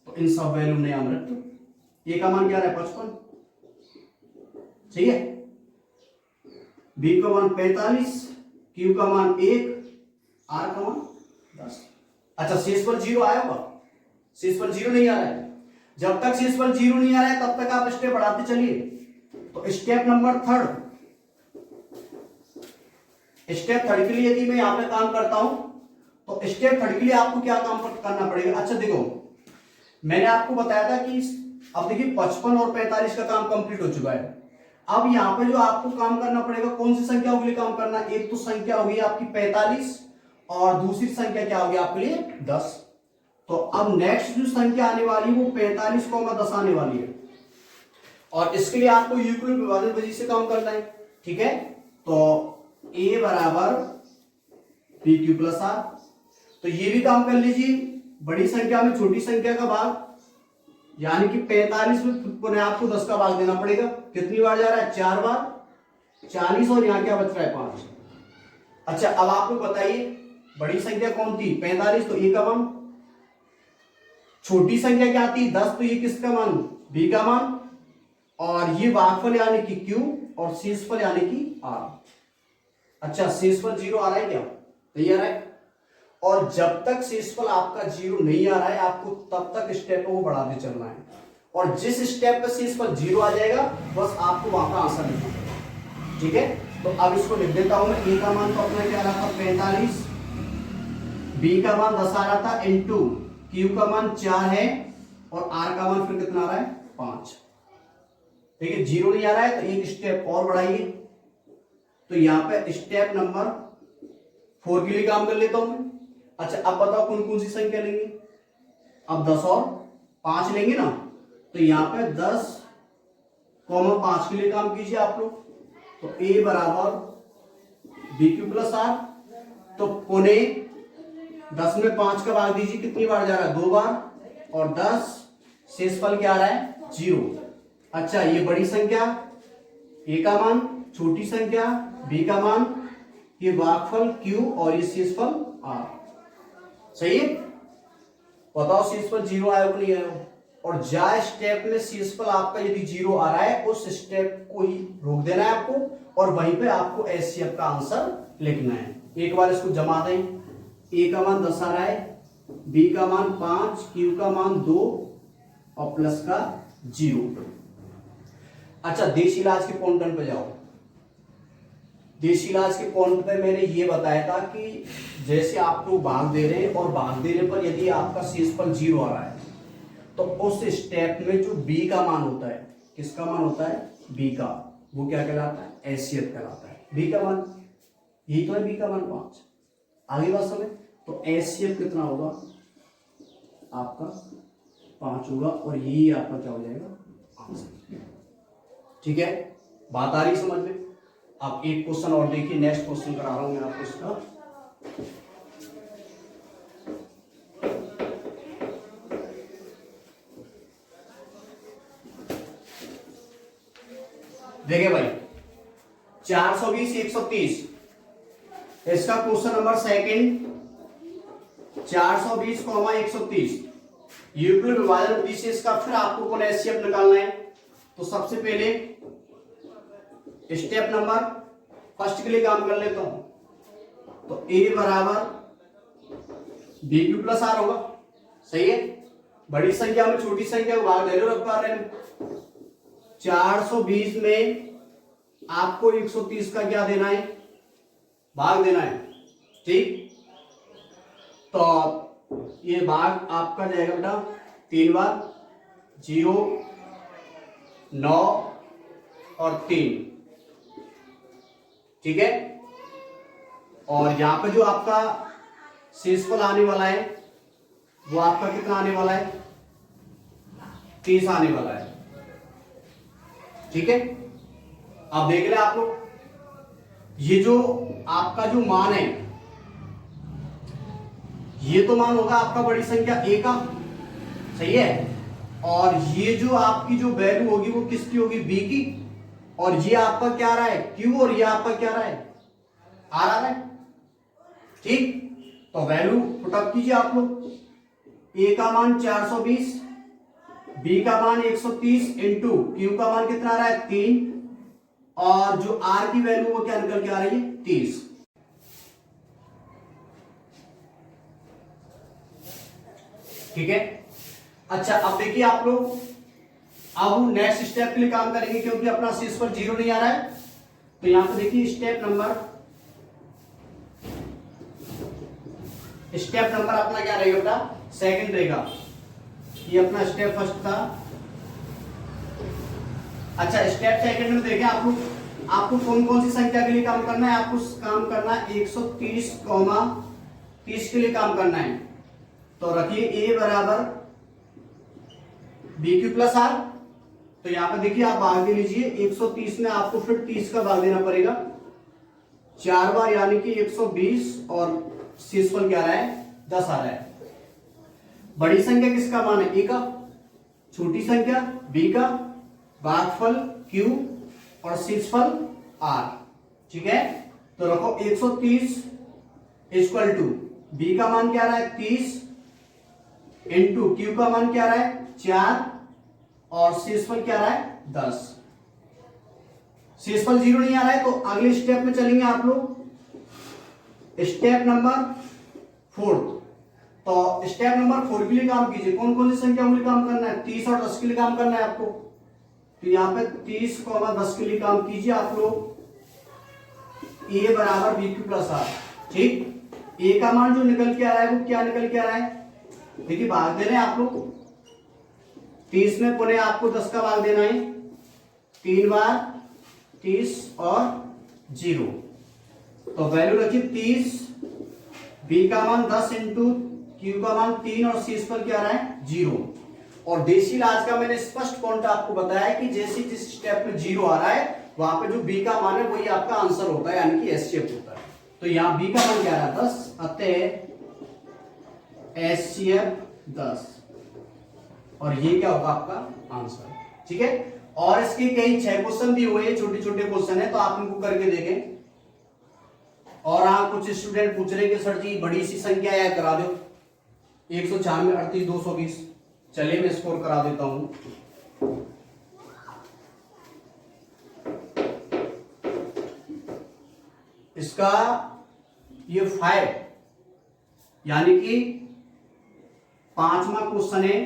तो इन सब वैल्यू ने याद रख दो। ए का मान क्या रहा है 55, सही है, बी का मान 45, क्यू का मान 1, आर का मान 10। अच्छा शेषफल 0 आया होगा, शेषफल 0 नहीं आ रहा है। जब तक शेषफल 0 नहीं आ रहा है तब तक आप स्टेप बढ़ाते चलिए। तो step number third, step third के लिए यदि मैं यहां पे काम करता हूं तो स्टेप थर्ड के लिए आपको क्या काम करना पड़ेगा। अच्छा देखो मैंने आपको बताया था कि अब देखिए 55 और 45 का काम कंप्लीट हो चुका है। अब यहां पे जो आपको काम करना पड़ेगा कौन सी संख्याओं के लिए काम करना है, एक तो संख्या होगी आपकी 45 और दूसरी संख्या क्या होगी आपके लिए 10। तो अब नेक्स्ट जो संख्या आने वाली है वो 45 को 10 आने वाली है, और इसके लिए आपको युग्ल विभाजन विधि से काम करना है। ठीक है, तो ए बराबर बी क्यू प्लस आर। तो ये भी काम कर लीजिए, बड़ी संख्या में छोटी संख्या का भाग, यानी कि 45 में पुनः आपको 10 का भाग देना पड़ेगा। कितनी बार जा रहा है 4 बार, 40 और यहाँ क्या बच रहा है 5। अच्छा अब आप लोग बताइए बड़ी संख्या कौन थी 45, तो ए का मान, छोटी संख्या क्या थी 10, तो ये किसका मान बी का मान, और ये भागफल यानी कि क्यू और शेषफल यानी कि आर। अच्छा शेषफल 0 आ रहा है क्या, नहीं आ रहा है, और जब तक शेषफल आपका 0 नहीं आ रहा है आपको तब तक स्टेप को बढ़ाते चलना है, और जिस स्टेप पे शेषफल 0 आ जाएगा बस आपको वहां का आंसर लिखना है। ठीक है, तो अब इसको लिख देता हूं मैं। ए का मान तो अपना क्या रहा था 45, बी का मान 10 आ रहा था इंटू क्यू का मान 4 है, और आर का मान फिर कितना आ रहा है 5। ठीक है, 0 नहीं आ रहा है तो एक स्टेप और बढ़ाइए। तो यहां पे स्टेप नंबर 4 के लिए काम कर लेता हूं मैं। अच्छा अब बताओ कौन कौन सी संख्या लेंगे, अब 10 और 5 लेंगे ना, तो यहां पे 10, 5 के लिए काम कीजिए आप लोग। तो ए बराबर बी क्यू प्लस आर, तो पुणे 10 में 5 का भाग दीजिए, कितनी बार जा रहा है? 2 बार। और 10 शेषफल क्या आ रहा है? 0। अच्छा, ये बड़ी संख्या a का मान, छोटी संख्या b का मान, ये भागफल q और ये शेषफल r। सही है? बताओ शेषफल 0 आया कि नहीं आया? और जा स्टेप में शेषफल आपका यदि 0 आ रहा है, उस स्टेप को ही रोक देना है आपको और वहीं पे आपको एचसीएफ का आंसर लिखना है। एक बार इसको जमा दें। a का मान 10 आ रहा है, b का मान 5, q का मान 2 और प्लस का 0। अच्छा, देशी इलाज के पॉइंट पे जाओ। देशी इलाज के पॉइंट पे मैंने ये बताया था कि जैसे आप लोग भाग दे रहे हैं और भाग देने पर यदि आपका शेषफल 0 आ रहा है तो उस स्टेप में जो b का मान होता है, किसका मान होता है? b का, वो क्या कहलाता है? एचसीएफ कहलाता है। b का मान यही तो है, b का मान 5। आगे बात समझ। तो एचसीएफ कितना होगा? आपका 5 होगा और यही आपका क्या हो जाएगा? आंसर। ठीक है, बात आ रही समझ में? आप एक क्वेश्चन और देखिए, नेक्स्ट क्वेश्चन करा रहा हूं मैं आपको इसका। देखिए भाई, 420 130, इसका क्वेश्चन नंबर सेकंड। 420 130 यूक्लिड विभाजन विधि से इसका फिर आपको कौन एचसीएफ निकालना है। तो सबसे पहले स्टेप नंबर फर्स्ट के लिए काम कर लेता हूं। तो a बराबर bq प्लस आर होगा। सही है? बड़ी संख्या में छोटी संख्या को भाग दे लो रफ्तार में। 420 में आपको 130 का क्या देना है? भाग देना है। ठीक, तो ये भाग आपका जाएगा बेटा 3 बार, 0, 9 और 3। ठीक है, और यहां पे जो आपका शेषफल आने वाला है वो आपका कितना आने वाला है? 30 आने वाला है। ठीक है, अब देख रहे आप लोग, ये जो आपका जो मान है, ये तो मान होगा आपका बड़ी संख्या a का। सही है? और ये जो आपकी जो वैल्यू होगी वो किसकी होगी? b की। और ये आपका क्या रहा है? q। और ये आपका क्या रहा है? r आ रहा है। ठीक, तो वैल्यू पुटअप कीजिए आप लोग। a का मान 420, b का मान 130 इंटू q का मान कितना आ रहा है? 3, और जो r की वैल्यू वो क्या निकल के आ रही है? 30। ठीक है, अच्छा अब देखिए आप लोग, अब नेक्स्ट स्टेप के लिए काम करेंगे क्योंकि अपना शेषफल 0 नहीं आ रहा है। तो यहां पे देखिए स्टेप नंबर अपना क्या रहेगा बेटा? सेकंड रहेगा। ये अपना स्टेप फर्स्ट था। अच्छा, स्टेप सेकंड में देखें आप लोग, आपको कौन कौन सी संख्या के लिए काम करना है? आपको काम करना है 130, 30 के लिए काम करना है। तो रखिए a बराबर bq प्लस आर। तो यहां पर देखिए आप भाग दे लीजिए। 130 में आपको फिर 30 का भाग देना पड़ेगा 4 बार, यानी कि 120, और शेषफल क्या आ रहा है? 10 आ रहा है। बड़ी संख्या किसका मान है? a का, छोटी संख्या b का, भागफल q और शेषफल r। ठीक है, तो रखो 130 इक्वल टू b का मान क्या आ रहा है? 30 इंटू q का मान क्या आ रहा है? 4 और शेषफल क्या आ रहा है? 10। शेषफल 0 नहीं आ रहा है तो अगले स्टेप में चलेंगे आप लोग। Step number 4। तो स्टेप नंबर 4 के लिए काम कीजिए। कौन कौन सी संख्या के लिए काम करना है? 30 और 10 के लिए काम करना है आपको। तो यहां पे 30 और 10 के लिए काम कीजिए आप लोग। a बराबर bq प्लस आर। ठीक, a का मान जो निकल के आ रहा है वो क्या निकल के आ रहा है? देखिए भाग दे रहे हैं आप लोग। 30 में पुनः आपको 10 का भाग देना है 3 बार, 30 और 0। तो वैल्यू रखिए 30, b का मान 10 इंटू q का मान 3 और शेषफल क्या आ रहा है? 0। और देशी इलाज का मैंने स्पष्ट पॉइंट आपको बताया कि जैसे जिस स्टेप में 0 आ रहा है वहां पे जो b का मान है वही आपका आंसर होता है, यानी कि एचसीएफ होता है। तो यहाँ b का मान क्या आ रहा है? 10। अतः HCF 10 और ये क्या होगा आपका आंसर। ठीक है, और इसके कई 6 क्वेश्चन भी हुए, छोटे छोटे क्वेश्चन है तो आप इनको करके देखें। और हाँ, कुछ स्टूडेंट पूछ रहे कि सर जी बड़ी सी संख्या याद करा दो 196 38 220। चलिए मैं स्कोर करा देता हूं। इसका ये 5 यानी कि 5वां क्वेश्चन है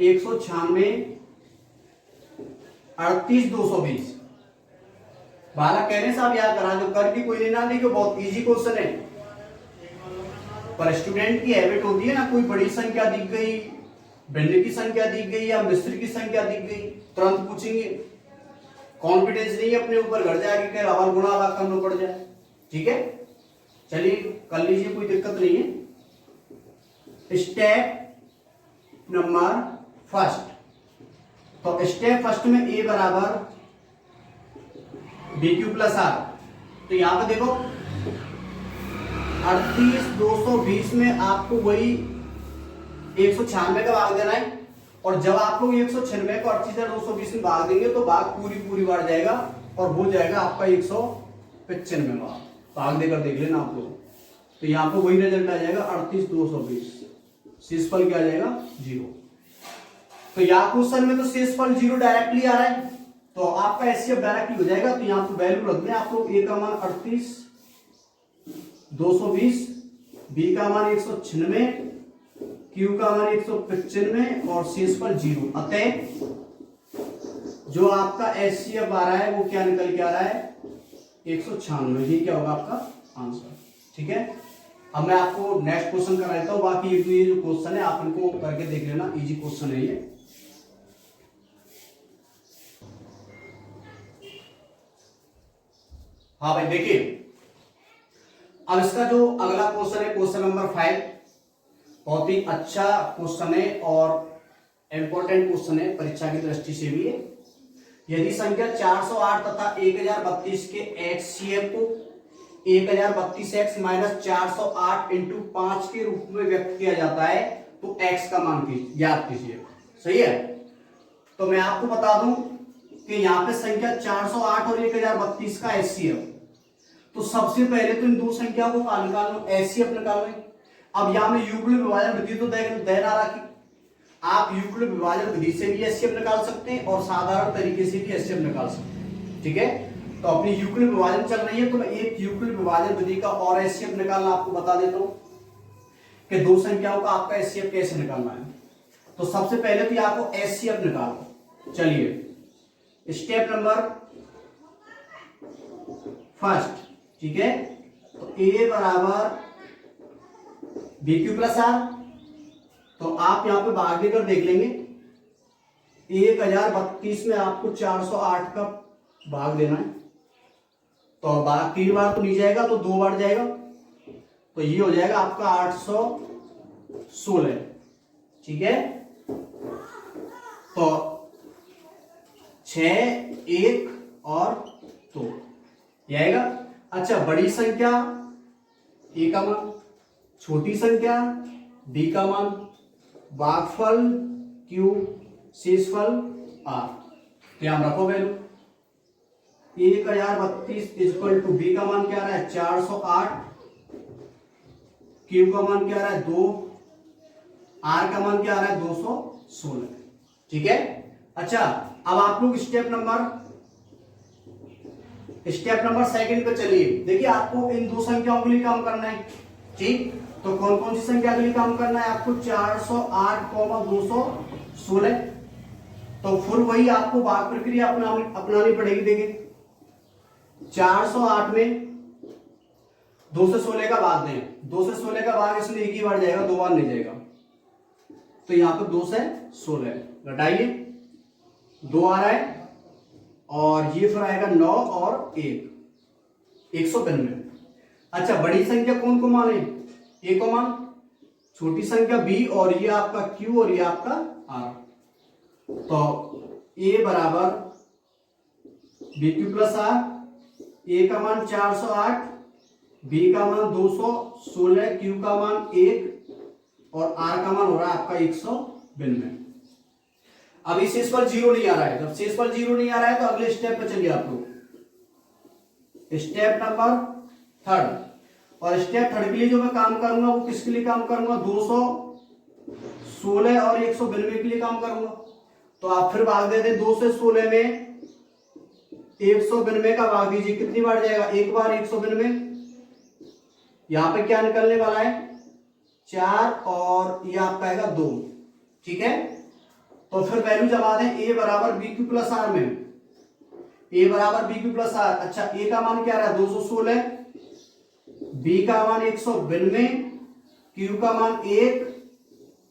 196 38 220। बालक कह रहे साहब याद करा दो, कर भी कोई नहीं ना, देखो बहुत इजी क्वेश्चन है, पर स्टूडेंट की हैबिट होती है ना, कोई बड़ी संख्या दिख गई, भिन्न की संख्या दिख गई या मिश्र की संख्या दिख गई, तुरंत पूछेंगे। कॉन्फिडेंस नहीं है अपने ऊपर, घर जाके कह आवाज गुणा भाग करना पड़ जाए। ठीक है, चलिए कर लीजिए, कोई दिक्कत नहीं है। स्टेप नंबर फर्स्ट, तो स्टेप फर्स्ट में ए बराबर बी क्यू प्लस आर। तो यहां पे देखो 38 220 में आपको वही 196 का भाग देना है, और जब आप लोग 196 को 38,220 में भाग देंगे तो भाग पूरी बार जाएगा और हो जाएगा आपका 195 भाग देकर देख लेना आप लोग। तो यहां पे वही रिजल्ट आ जाएगा 38,220, शेषफल क्या आ जाएगा 0। तो यहाँ क्वेश्चन में तो शेषफल 0 डायरेक्टली आ रहा है, तो आपका एचसीएफ डायरेक्टली हो जाएगा। तो यहाँ पे वैल्यू रख दें आप लोग, ए का मान 38 220, बी का मान 196, क्यू का मान 195 और शेषफल 0। अतः जो आपका एचसीएफ आ रहा है वो क्या निकल के आ रहा है 196। ये क्या होगा आपका आंसर। ठीक है, अब मैं आपको नेक्स्ट क्वेश्चन कर देता हूं, बाकी ये जो क्वेश्चन है आप इनको करके देख लेना, इजी क्वेश्चन है ये। हाँ भाई देखिए, अब इसका जो अगला क्वेश्चन है क्वेश्चन नंबर 5, बहुत ही अच्छा क्वेश्चन है और इंपॉर्टेंट क्वेश्चन है परीक्षा की दृष्टि से भी है। यदि संख्या 408 तथा 1032 के HCF को 1032x माइनस 408 इंटू 5 के रूप में व्यक्त किया जाता है तो x का मान ज्ञात कीजिए। सही है, तो मैं आपको बता दूं कि यहाँ पे संख्या 408 और 1032 का HCF, तो सबसे पहले तो इन दो संख्याओं को निकाल लो, HCF निकाल लो। अब यहाँ में युग्ल विभाजन विधि तो देना रखी, आप युग्ल विभाजन विधि से भी HCF निकाल सकते हैं और साधारण तरीके से भी HCF निकाल सकते हैं। ठीक है, तो अपनी युग्ल विभाजन चल रही है तो मैं एक युग्ल विभाजन विधि का और HCF निकालना आपको बता देता हूं कि दो संख्याओं का आपका HCF कैसे निकालना है। तो सबसे पहले तो आपको HCF निकालो। चलिए स्टेप नंबर फर्स्ट, ठीक है, तो ए बराबर बी क्यू प्लस आर। तो आप यहां पे भाग देकर देख लेंगे, 1032 में आपको 408 का भाग देना है, तो भाग 3 बार तो नहीं जाएगा तो 2 बार जाएगा, तो ये हो जाएगा आपका 816। ठीक है, तो 6 1 और 2 ये आएगा। अच्छा, बड़ी संख्या ए का मान, छोटी संख्या बी का मान, भागफल क्यू, शेषफल आर। ध्यान रखो वैल्यू 1032 इक्वल टू बी का मान क्या आ रहा है 408, क्यू का मान क्या आ रहा है 2, आर का मान क्या आ रहा है 216। ठीक है, अच्छा अब आप लोग स्टेप नंबर सेकंड पे चलिए। देखिए आपको इन दो संख्याओं के लिए काम करना है। ठीक, तो कौन कौन सी संख्या के लिए काम करना है आपको 408, 216। तो फिर वही आपको भाग प्रक्रिया अपनानी पड़ेगी। देखिए 408 में 2 से 16 का भाग दें, 2 से 16 का भाग इसलिए एक ही बार जाएगा, 2 बार नहीं जाएगा, तो यहां पर 2 से 16 घटाइए, 2 आ रहा है और ये फिर आएगा 9 और 1 192। अच्छा, बड़ी संख्या कौन को माने ए को मान, छोटी संख्या बी और ये आपका क्यू और ये आपका आर। तो ए बराबर बी क्यू प्लस आर, ए का मान 408 बी का मान 216, क्यू का मान 1 और आर का मान हो रहा है आपका 192। अभी शेष पर जीरो नहीं आ रहा है, जब शेष पर जीरो नहीं आ रहा है तो अगले स्टेप पे चलिए आप लोग, स्टेप नंबर थर्ड। और स्टेप थर्ड के लिए जो मैं काम करूंगा वो किसके लिए काम करूंगा, 216 और 192 के लिए काम करूंगा। तो आप फिर भाग देते 2 से 16 में 192 का भाग दीजिए, कितनी बार जाएगा, एक बार 192। यहां पे क्या निकलने वाला है 4 और ये आपका आएगा 2, ठीक है। तो फिर वैल्यू जमा दें ए बराबर बी क्यू प्लस आर में, ए बराबर बी क्यू प्लस आर। अच्छा ए का मान क्या रहा है 216, बी का मान 192, क्यू का मान 1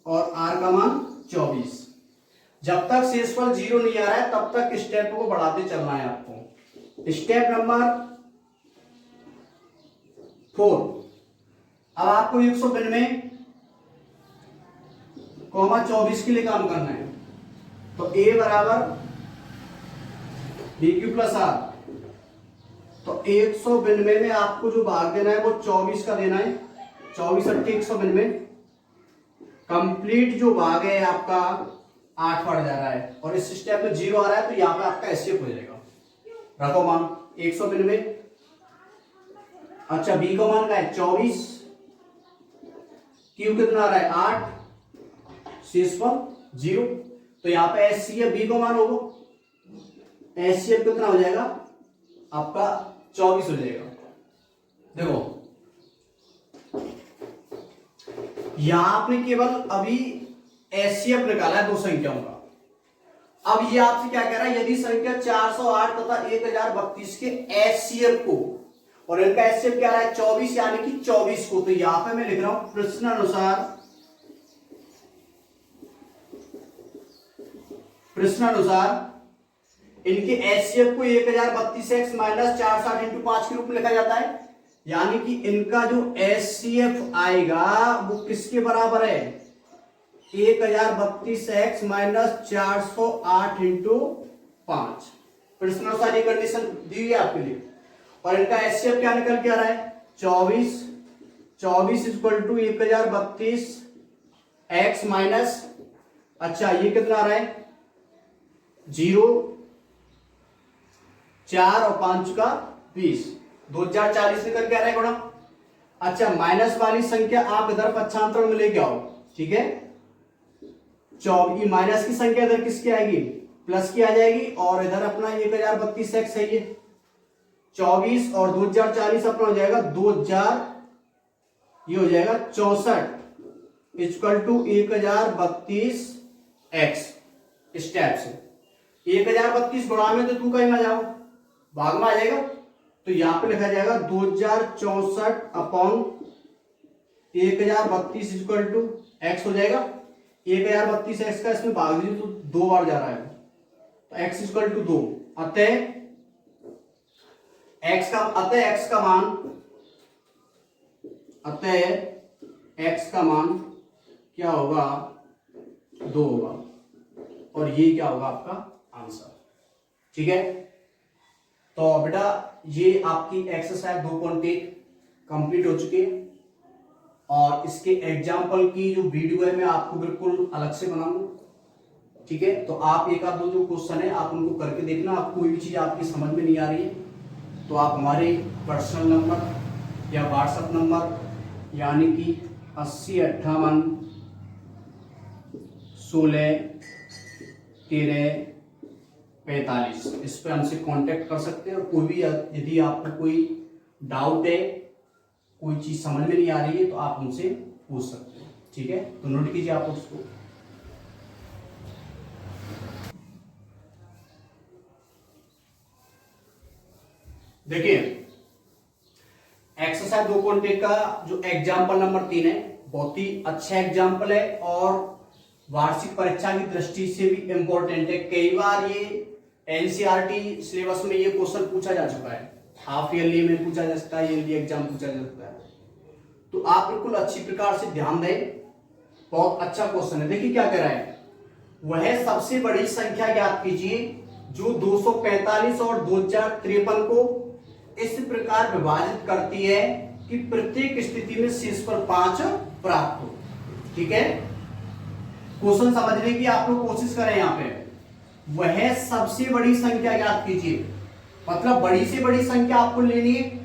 और आर का मान 24। जब तक शेषफल जीरो नहीं आ रहा है तब तक स्टेप को बढ़ाते चलना है आपको। स्टेप नंबर 4, अब आपको 192 कॉमा 24 के लिए काम करना है। तो ए बराबर बी क्यू प्लस आर, तो 192 में आपको जो भाग देना है वो 24 का देना है, 24 अट्ठे 192। कंप्लीट जो भाग है आपका 8 बढ़ जा रहा है और इस स्टेप में जीरो आ रहा है तो यहां पे आपका एससीएफ हो जाएगा। रखो मान 192। अच्छा बी का मान क्या है 24, क्यू कितना आ रहा है 8, शेषफल जीरो। तो यहां पे एससीएफ बी का मान होगा, एससीएफ कितना हो जाएगा आपका 24 हो जाएगा। देखो यहां आपने केवल अभी एससीएफ निकाला है दो संख्याओं का। अब ये आपसे क्या कह रहा है, यदि संख्या 408 तथा 1032 के एससीएफ को, और इनका एससीएफ क्या रहा है 24 यानी कि 24 को, तो यहां पे मैं लिख रहा हूं प्रश्नानुसार इनके एचसीएफ को 1032x माइनस 460 इंटू 5 के रूप में लिखा जाता है। यानी कि इनका जो एचसीएफ आएगा वो किसके बराबर है 1032x माइनस 408 इंटू 5। प्रश्नानुसार ये कंडीशन दी हुई है आपके लिए। और इनका एचसीएफ क्या निकल के आ रहा है 24 इक्वल टू 1032x माइनस, अच्छा ये कितना आ रहा है 0, 4 और 5 का 20, 2040 निकल के आ रहा है गुणा। अच्छा माइनस वाली संख्या आप इधर पक्षांतर में लेके आओ, ठीक है। 24 माइनस की संख्या इधर किसकी आएगी प्लस की आ जाएगी, और इधर अपना 1032x है ये 24 और 2040 अपना हो जाएगा 2000, ये हो जाएगा 64 इक्वल टू 1032x। स्टेप से 1032 गुणा में तो तू कहीं ना जाओ भाग में आ जाएगा, तो यहां पे लिखा जाएगा 2064 अपॉन 1032 इक्वल टू एक्स हो जाएगा। 1032x का इसमें भाग दीजिए तो 2 बार जा रहा है, तो x इक्वल टू 2। अतः x का मान क्या होगा 2 होगा, और ये क्या होगा आपका आंसर, ठीक है। तो बेटा ये आपकी एक्सरसाइज 2.1 कंप्लीट हो चुकी है, और इसके एग्जाम्पल की जो वीडियो है मैं आपको बिल्कुल अलग से बनाऊंगा, ठीक है। तो आप एक आध दो जो क्वेश्चन है आप उनको करके देखना। आप कोई भी चीज आपकी समझ में नहीं आ रही है तो आप हमारे पर्सनल नंबर या व्हाट्सएप नंबर यानी कि 8058161345 इस पे हमसे कांटेक्ट कर सकते हैं। और कोई भी यदि आपको कोई डाउट है, कोई चीज समझ में नहीं आ रही है तो आप हमसे पूछ सकते हैं, ठीक है। तो नोट कीजिए आप उसको। देखिए एक्सरसाइज 2.1 का जो एग्जाम्पल नंबर 3 है बहुत ही अच्छा एग्जाम्पल है और वार्षिक परीक्षा की दृष्टि से भी इंपॉर्टेंट है। कई बार ये एनसीईआरटी सिलेबस में ये क्वेश्चन पूछा जा चुका है, हाफ ईयरली में पूछा जा सकता है, ईयरली एग्जाम पूछा जा सकता है। तो आप बिल्कुल अच्छी प्रकार से ध्यान दें, बहुत अच्छा क्वेश्चन है। देखिए क्या कह रहा है, वह सबसे बड़ी संख्या ज्ञात कीजिए जो 245 और 2053 को इस प्रकार विभाजित करती है कि प्रत्येक स्थिति में शेषफल 5 प्राप्त हो। ठीक है, क्वेश्चन समझने की आप लोग कोशिश करें। यहाँ पे वह सबसे बड़ी संख्या याद कीजिए, मतलब बड़ी से बड़ी संख्या आपको लेनी है।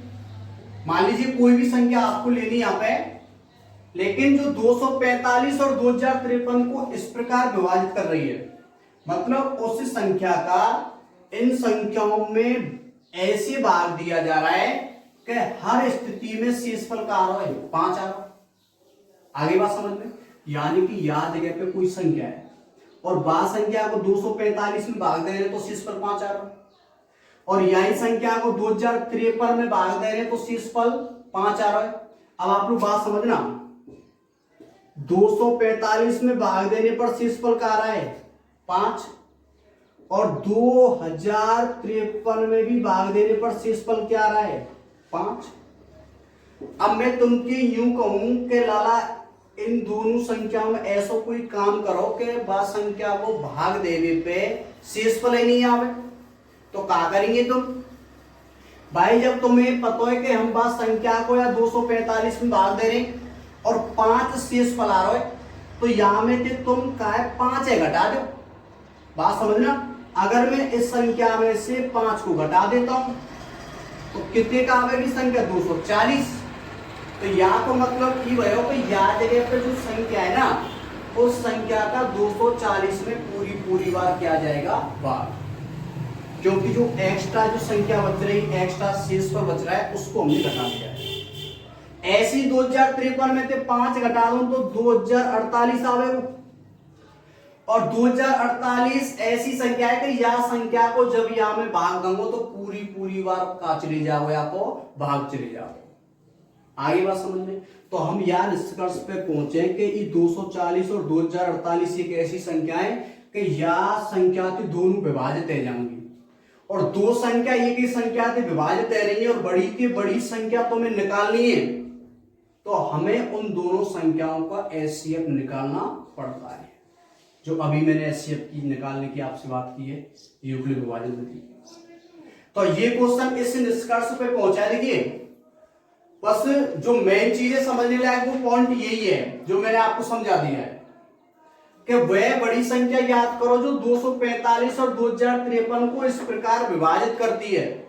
मान लीजिए कोई भी संख्या आपको लेनी है यहाँ पे, लेकिन जो 245 और 2053 को इस प्रकार विभाजित कर रही है, मतलब उस संख्या का इन संख्याओं में ऐसे भाग दिया जा रहा है कि हर स्थिति में शेषफल का आरोह 5 आ रहा। आगे बात समझ में, यानी कि या जगह पे कोई संख्या है और बा संख्या को 245 में भाग दे रहे हैं तो शेषफल 5 आ रहा, और यही संख्या को 2053 में भाग दे रहे हैं तो शेषफल 5 आ रहा है। अब आप लोग बात समझना, 245 में भाग देने पर शेषफल का आ रहा है 5, और 2053 में भी भाग देने पर शेषफल क्या आ रहा है 5। अब मैं तुमके यूं कहूं कि लाला इन दोनों संख्याओं में ऐसा कोई काम करो कि बा संख्या को भाग देने पे शेषफल ही नहीं आवे, तो क्या करेंगे तुम भाई? जब तुम्हें पता है कि हम बा संख्या को या 245 में भाग दे रहे हैं और 5 शेषफल आ रहा है, तो यहां में से तुम का 5 है घटा दो। बात समझना, अगर मैं इस संख्या में से 5 को घटा देता हूं तो कितने का आवेगी संख्या 240। तो या तो मतलब ये भयो कि या जगह पे जो संख्या है ना, उस संख्या का 240 में पूरी बार क्या जाएगा बार, क्योंकि जो एक्स्ट्रा जो संख्या बच रही, एक्स्ट्रा शेषफल बच रहा है, उसको हमने घटा दिया है। ऐसी 2053 में से 5 घटा दूं तो 2048 आवेगा, और 2048 ऐसी संख्या है कि या संख्या को जब यहां में भाग दूंगा तो पूरी बार का चले जाओ या तो भाग चले जाओ। आगे बात समझ में, तो हम यार निष्कर्ष पे पहुंचे कि ये 240 और 2048 एक ऐसी संख्या है कि या संख्या तो दोनों विभाजित है जाएंगी, और दो संख्या एक ही संख्या से विभाजित रह रही है, और बड़ी की बड़ी संख्या तो हमें निकालनी है, तो हमें उन दोनों संख्याओं का एचसीएफ निकालना पड़ता है, जो अभी मैंने एचसीएफ की निकालने की आपसे बात की है, यूक्लिड विभाजन विधि। तो ये क्वेश्चन इस निष्कर्ष पे पहुंचा। देखिए बस जो मेन चीजें समझने लायक वो पॉइंट यही है जो मैंने आपको समझा दिया है कि वह बड़ी संख्या याद करो जो 245 और 2053 को इस प्रकार विभाजित करती है,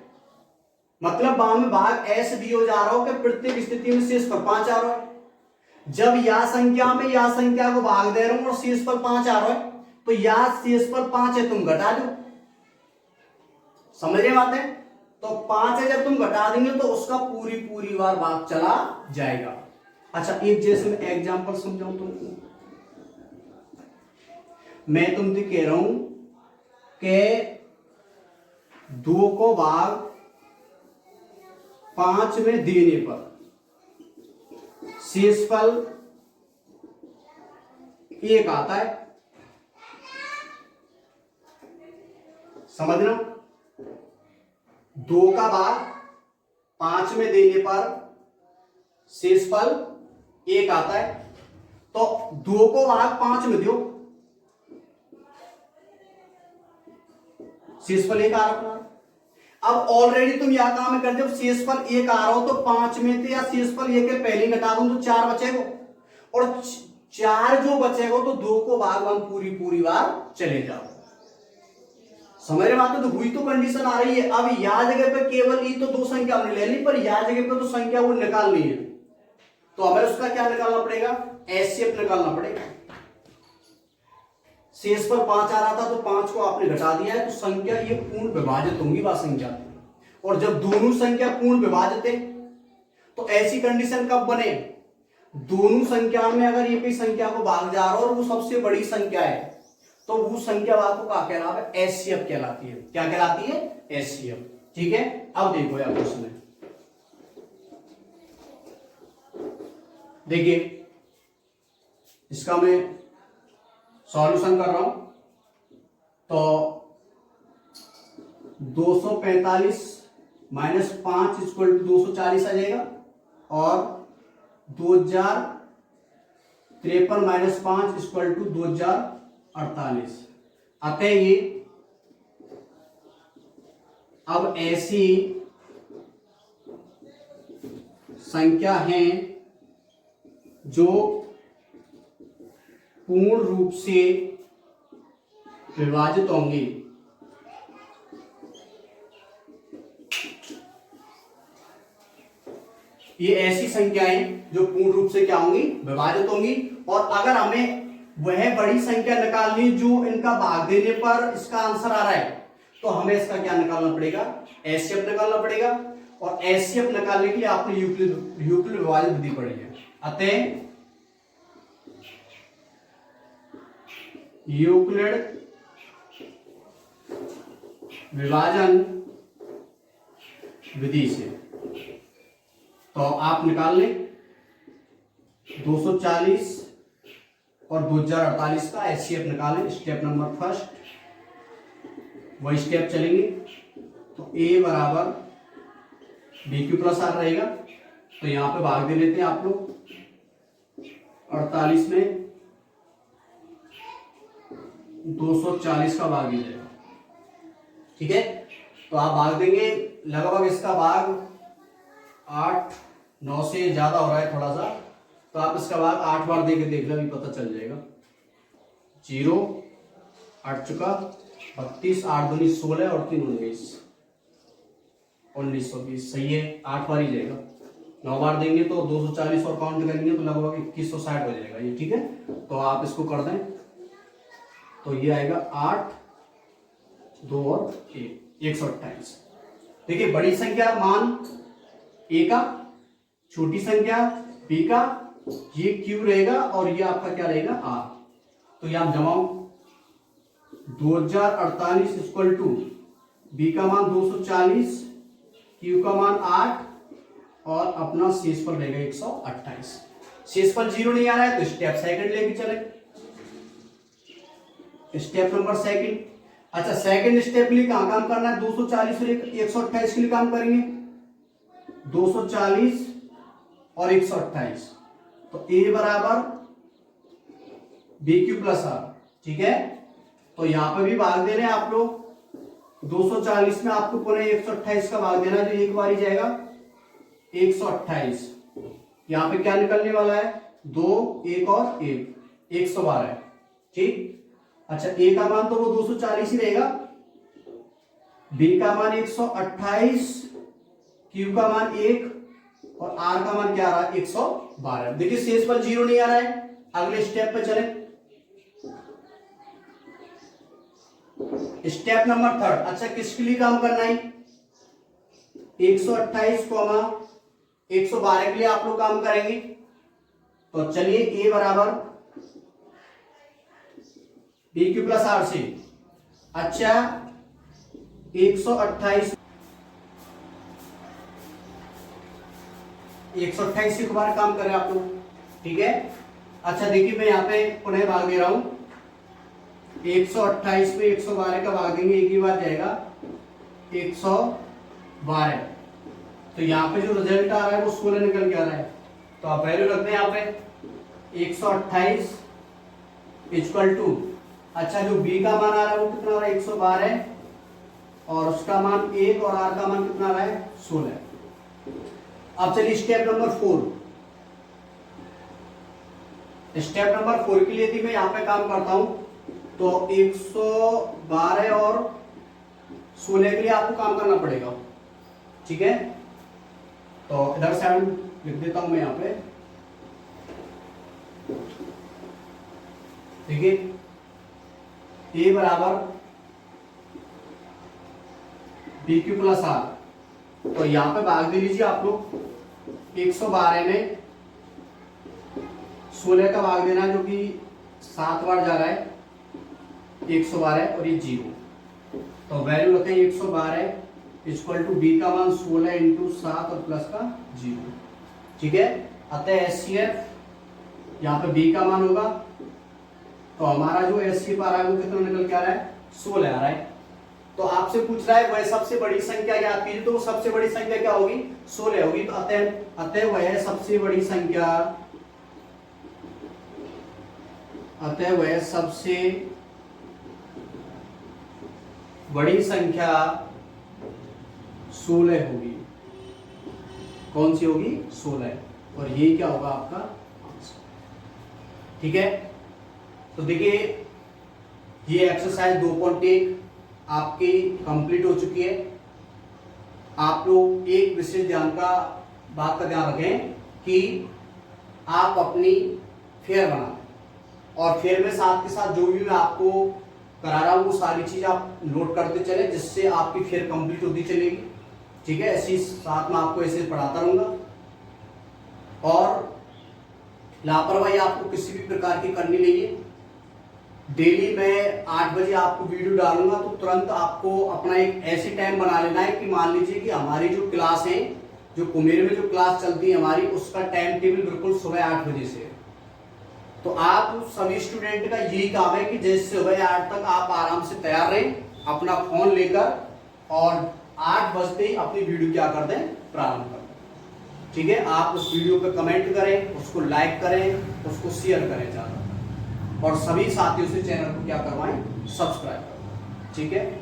मतलब बाम में भाग ऐसे दिया जा रहा हो कि प्रत्येक स्थिति में शेषफल 5 आ रहा है। जब या संख्या में या संख्या को भाग दे रहा हूं और शेषफल 5 आ रहा है, तो या शेषफल 5 है तुम घटा दो। समझ रहे बात है? तो 5 है जब तुम घटा देंगे तो उसका पूरी बार भाग चला जाएगा। अच्छा, एक जैसे मैं एग्जांपल समझाऊं तुमको, मैं तुमसे कह रहा हूं कि 2 को भाग 5 में देने पर शेषफल 1 आता है। समझना, 2 का भाग 5 में देने पर शेषफल 1 आता है, तो 2 को भाग 5 में दो, शेषफल 1 आ रहा। अब ऑलरेडी तुम यह काम कर दो, शेषफल 1 आ रहा हो तो 5 में से या शेषफल 1 के पहले घटा दूं तो 4 बचेगा, और 4 जो बचेगा तो 2 को भाग 1 पूरी बार चले जाओ। समझ रहे बात है? तो हुई तो कंडीशन आ रही है। अब या जगह पे केवल ये तो 2 संख्या हमने ले ली, पर या जगह पे तो संख्या वो निकालनी है, तो हमें उसका क्या निकालना पड़ेगा? एचसीएफ निकालना पड़ेगा। शेषफल 5 आ रहा था तो 5 को आपने घटा दिया है, तो संख्या ये पूर्ण विभाजित होंगी वह संख्या, और जब दोनों संख्या पूर्ण विभाजित है तो ऐसी कंडीशन कब बने? दोनों संख्या में अगर ये कोई संख्या को भाग जा रहा है और वो सबसे बड़ी संख्या है, तो वो संख्या वाला को क्या कहलाता है? एचसीएफ कहलाती है। क्या कहलाती है? एचसीएफ। ठीक है, अब देखो यार क्वेश्चन, देखिए इसका मैं सॉल्यूशन कर रहा हूं, तो 245 माइनस 5 इक्वल टू 240 आ जाएगा, और 2053 माइनस 5 इक्वल टू 2048। अतः ये अब ऐसी संख्या हैं जो पूर्ण रूप से विभाजित होंगी। ये ऐसी संख्याएं जो पूर्ण रूप से क्या होंगी, विभाजित होंगी। और अगर हमें वह बड़ी संख्या निकालनी जो इनका भाग देने पर इसका आंसर आ रहा है, तो हमें इसका क्या निकालना पड़ेगा, एचसीएफ निकालना पड़ेगा। और एचसीएफ निकालने के लिए आपने यूक्लिड विभाजन विधि पढ़ी है। अतः यूक्लिड विभाजन विधि से तो आप निकाल लें 240 और 2048 का एचसीएफ निकालें। स्टेप नंबर फर्स्ट, वही स्टेप चलेंगे। तो ए बराबर बी क्यू प्लस आर रहेगा। तो यहां पे भाग दे लेते हैं आप लोग 48 में 240 का भाग दे जाएगा। ठीक है, तो आप भाग देंगे लगभग इसका भाग 8-9 से ज्यादा हो रहा है थोड़ा सा, तो आप इसका भाग 8 बार देके देख लो, पता चल जाएगा। 0 8 चुका 32, 8 दूनी 16 और 3 19, 1920 सही है। 8 बार ही जाएगा। 9 बार देंगे तो 240 और काउंट करेंगे तो लगभग 2160 हो जाएगा ये। ठीक है, तो आप इसको कर दें तो ये आएगा 8 2 और 1 128। देखिए, बड़ी संख्या मान ए का, छोटी संख्या बी का, ये क्यू रहेगा और ये आपका क्या रहेगा आर। तो ये आप जमाओ 2048 इक्वल टू बी का मान 240, क्यू का मान 8 और अपना शेषफल रहेगा 128। शेषफल 0 नहीं आ रहा है तो स्टेप सेकंड लेके चले। स्टेप नंबर सेकंड, अच्छा सेकंड स्टेप के लिए कहां काम करना है, 240 और 128 के लिए काम करेंगे। 240 और 128, तो ए बराबर बी क्यू प्लस आर। ठीक है, तो यहां पे भी भाग दे रहे हैं आप लोग। 240 में आपको पुनः 128 का भाग देना है, जो एक बार ही जाएगा 128। यहां पे क्या निकलने वाला है, 2 1 और 1 112। ठीक, अच्छा ए का मान तो वो 240 ही रहेगा, बी का मान 128, क्यू का मान 1 और आर का मान क्या आ रहा है 112। देखिए शेषफल 0 नहीं आ रहा है। अगले स्टेप पे चले। स्टेप नंबर थर्ड, अच्छा किसके लिए काम करना है, 128 112 के लिए आप लोग काम करेंगे। तो चलिए ए बराबर बी क्यू प्लस आर से, अच्छा 128 128 के बार काम करें आप लोग। ठीक है, अच्छा देखिए मैं यहाँ पे पुनः भाग दे रहा हूं। 128 में 112 का भाग देंगे, एक ही बार जाएगा 112। तो यहाँ पे जो रिजल्ट आ रहा है वो 16 निकल के आ रहा है। तो आप वैल्यू रखते हैं यहाँ पे 128 इक्वल टू, अच्छा जो बी का मान आ रहा है वो कितना आ रहा है 112 और उसका मान 1 और आर का मान कितना आ रहा है 16। अब चलिए स्टेप नंबर 4। स्टेप नंबर 4 के लिए यदि मैं यहां पे काम करता हूं तो 112 और 16 के लिए आपको काम करना पड़ेगा। ठीक है, तो इधर साइड लिख देता हूं मैं यहां पे। देखिए ए बराबर बी क्यू प्लस आर, तो यहां पे भाग दे लीजिए आप लोग। 112 में 16 का भाग देना जो कि 7 बार जा रहा है 112 और ये 0। तो वैल्यू रखें 112 इक्वल टू बी का मान 16 इंटू 7 और प्लस का 0। ठीक है, अतः एचसीएफ यहाँ पे बी का मान होगा, तो हमारा जो एचसीएफ आ रहा है वो कितना निकल के आ रहा है 16 आ रहा है। तो आपसे पूछ रहा है वह सबसे बड़ी संख्या ज्ञात कीजिए, तो वो सबसे बड़ी संख्या क्या होगी 16 होगी। तो अतः वह सबसे बड़ी संख्या, अतः वह सबसे बड़ी संख्या 16 होगी। कौन सी होगी 16, और ये क्या होगा आपका आंसर। ठीक है, तो देखिए ये एक्सरसाइज 2.1 आपकी कंप्लीट हो चुकी है। आप लोग एक विशेष बात का ध्यान रखें कि आप अपनी फेयर बनाएं, और फेयर में साथ के साथ जो भी मैं आपको करा रहा हूं वो सारी चीज आप नोट करते चले, जिससे आपकी फेयर कंप्लीट होती चलेगी। ठीक है, ऐसी साथ में आपको ऐसे पढ़ाता रहूंगा, और लापरवाही आपको किसी भी प्रकार की करनी नहीं है। डेली मैं 8 बजे आपको वीडियो डालूंगा, तो तुरंत आपको अपना एक ऐसी टाइम बना लेना है कि मान लीजिए कि हमारी जो क्लास है, जो कुमेर में जो क्लास चलती है हमारी, उसका टाइम टेबल बिल्कुल सुबह 8 बजे से है। तो आप सभी स्टूडेंट का यही काम है कि जैसे सुबह 8 तक आप आराम से तैयार रहें अपना फोन लेकर, और 8 बजते ही अपनी वीडियो क्या कर दें, प्रारंभ कर दें। ठीक है, आप उस वीडियो पे कमेंट करें, उसको लाइक करें, उसको शेयर करें ज़्यादा, और सभी साथियों से चैनल को क्या करवाएं, सब्सक्राइब करें। ठीक है।